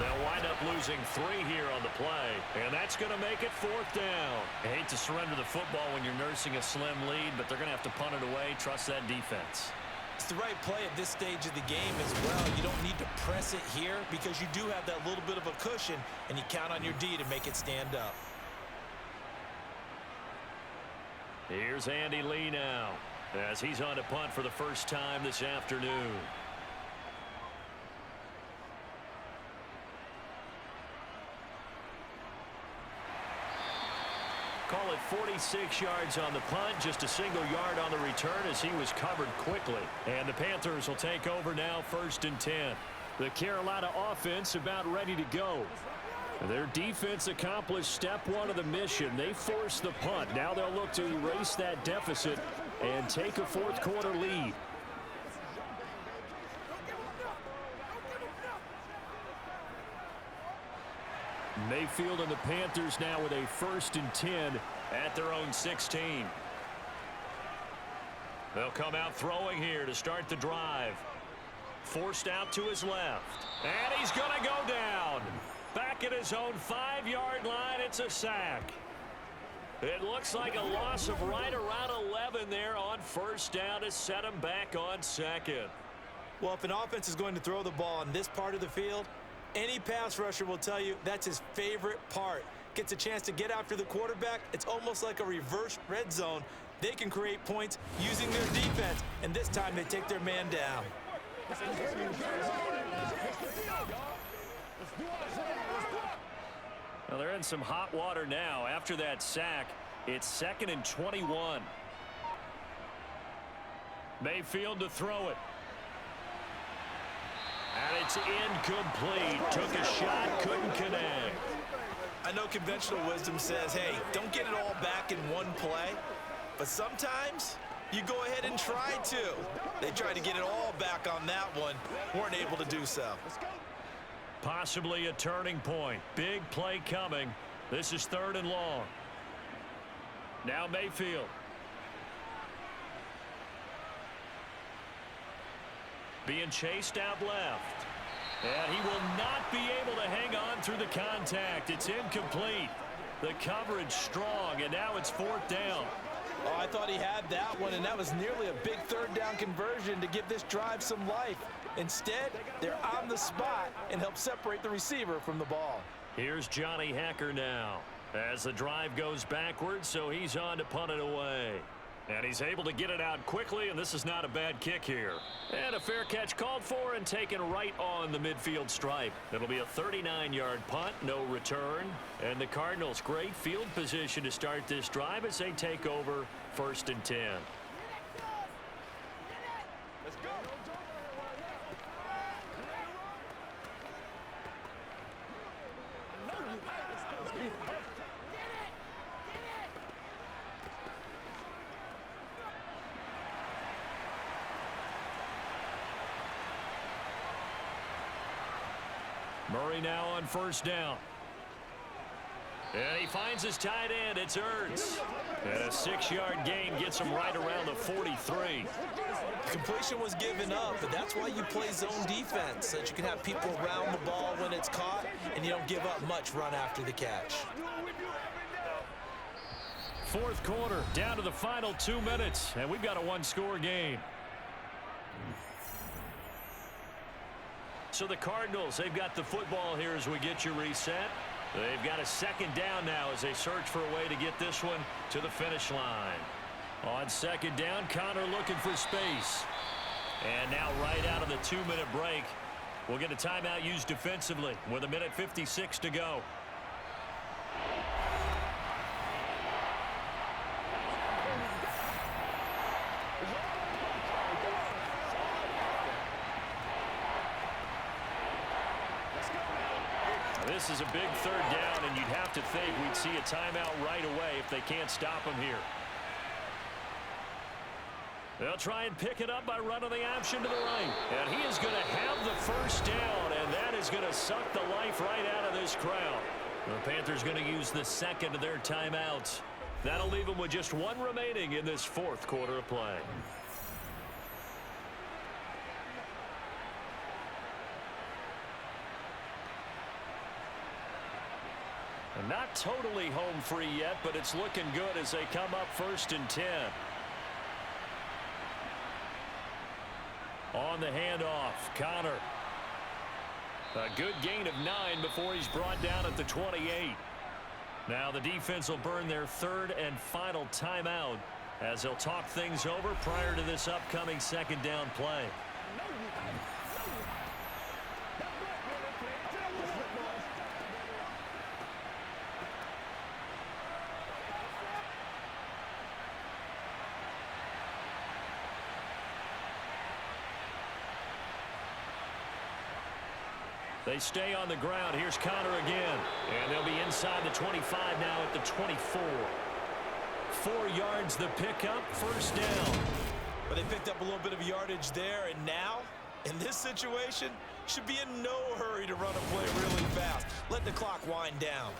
They'll wind up losing 3 here on the play, and that's going to make it 4th down. I hate to surrender the football when you're nursing a slim lead, but they're going to have to punt it away. Trust that defense. It's the right play at this stage of the game as well. You don't need to press it here because you do have that little bit of a cushion, and you count on your D to make it stand up. Here's Andy Lee now as he's on to punt for the first time this afternoon. Call it 46 yards on the punt, just a single yard on the return as he was covered quickly. And the Panthers will take over now, 1st and 10. The Carolina offense about ready to go. Their defense accomplished step 1 of the mission. They forced the punt. Now they'll look to erase that deficit and take a 4th quarter lead. Mayfield and the Panthers now with a 1st and 10 at their own 16. They'll come out throwing here to start the drive. Forced out to his left. And he's going to go down. Back at his own 5-yard line, it's a sack. It looks like a loss of right around 11 there on 1st down to set him back on 2nd. Well, if an offense is going to throw the ball on this part of the field, any pass rusher will tell you that's his favorite part. Gets a chance to get after the quarterback. It's almost like a reverse red zone. They can create points using their defense, and this time they take their man down. Well, they're in some hot water now. After that sack, it's 2nd and 21. Mayfield to throw it. And it's incomplete. Took a shot, couldn't connect. I know conventional wisdom says, hey, don't get it all back in one play. But sometimes you go ahead and try to. They tried to get it all back on that one. Weren't able to do so. Possibly a turning point. Big play coming. This is 3rd and long. Now Mayfield. Being chased out left. And he will not be able to hang on through the contact. It's incomplete. The coverage strong, and now it's 4th down. Oh, I thought he had that one, and that was nearly a big 3rd down conversion to give this drive some life. Instead, they're on the spot and help separate the receiver from the ball. Here's Johnny Hacker now as the drive goes backwards, so he's on to punt it away. And he's able to get it out quickly, and this is not a bad kick here. And a fair catch called for and taken right on the midfield stripe. It'll be a 39-yard punt, no return. And the Cardinals, great field position to start this drive as they take over 1st and 10. Let's go. Murray now on 1st down. And he finds his tight end. It's Ertz. And a 6-yard gain gets him right around the 43. Completion was given up, but that's why you play zone defense, so that you can have people around the ball when it's caught, and you don't give up much run after the catch. 4th quarter, down to the final 2 minutes, and we've got a 1-score game. So the Cardinals, they've got the football here as we get you reset. They've got a 2nd down now as they search for a way to get this one to the finish line. On 2nd down, Connor looking for space. And now right out of the 2-minute break, we'll get a timeout used defensively with 1:56 to go. This is a big 3rd down, and you'd have to think we'd see a timeout right away if they can't stop him here. They'll try and pick it up by running the option to the right. And he is going to have the 1st down, and that is going to suck the life right out of this crowd. The Panthers going to use the 2nd of their timeouts. That'll leave them with just 1 remaining in this 4th quarter of play. Not totally home free yet, but it's looking good as they come up 1st and 10. On the handoff, Connor. A good gain of 9 before he's brought down at the 28. Now the defense will burn their 3rd and final timeout as they'll talk things over prior to this upcoming 2nd down play. They stay on the ground. Here's Connor again. And they'll be inside the 25 now at the 24. 4 yards the pickup, 1st down. But they picked up a little bit of yardage there, and now, in this situation, should be in no hurry to run a play really fast. Let the clock wind down.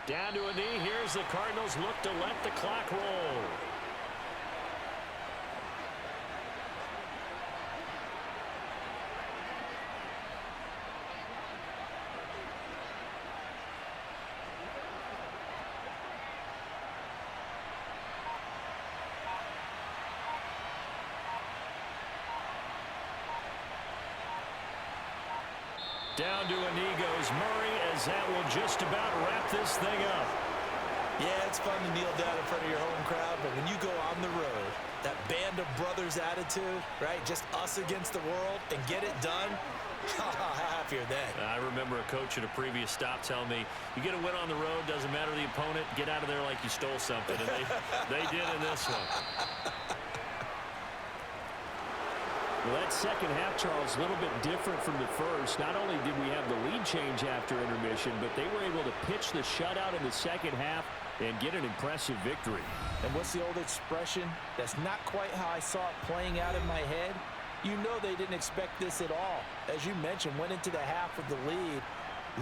Down to a knee. Here's the Cardinals look to let the clock roll. Down to a knee goes Murray as that will just about wrap this thing up. Yeah, it's fun to kneel down in front of your home crowd, but when you go on the road, that band of brothers attitude, right? Just us against the world and get it done. How happier then. I remember a coach at a previous stop telling me, you get a win on the road, doesn't matter the opponent, get out of there like you stole something. And they did in this one. Well, that second half, Charles, a little bit different from the first. Not only did we have the lead change after intermission, but they were able to pitch the shutout in the second half and get an impressive victory. And what's the old expression? That's not quite how I saw it playing out in my head. You know they didn't expect this at all. As you mentioned, went into the half with the lead.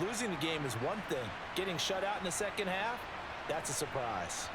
Losing the game is one thing. Getting shut out in the second half, that's a surprise.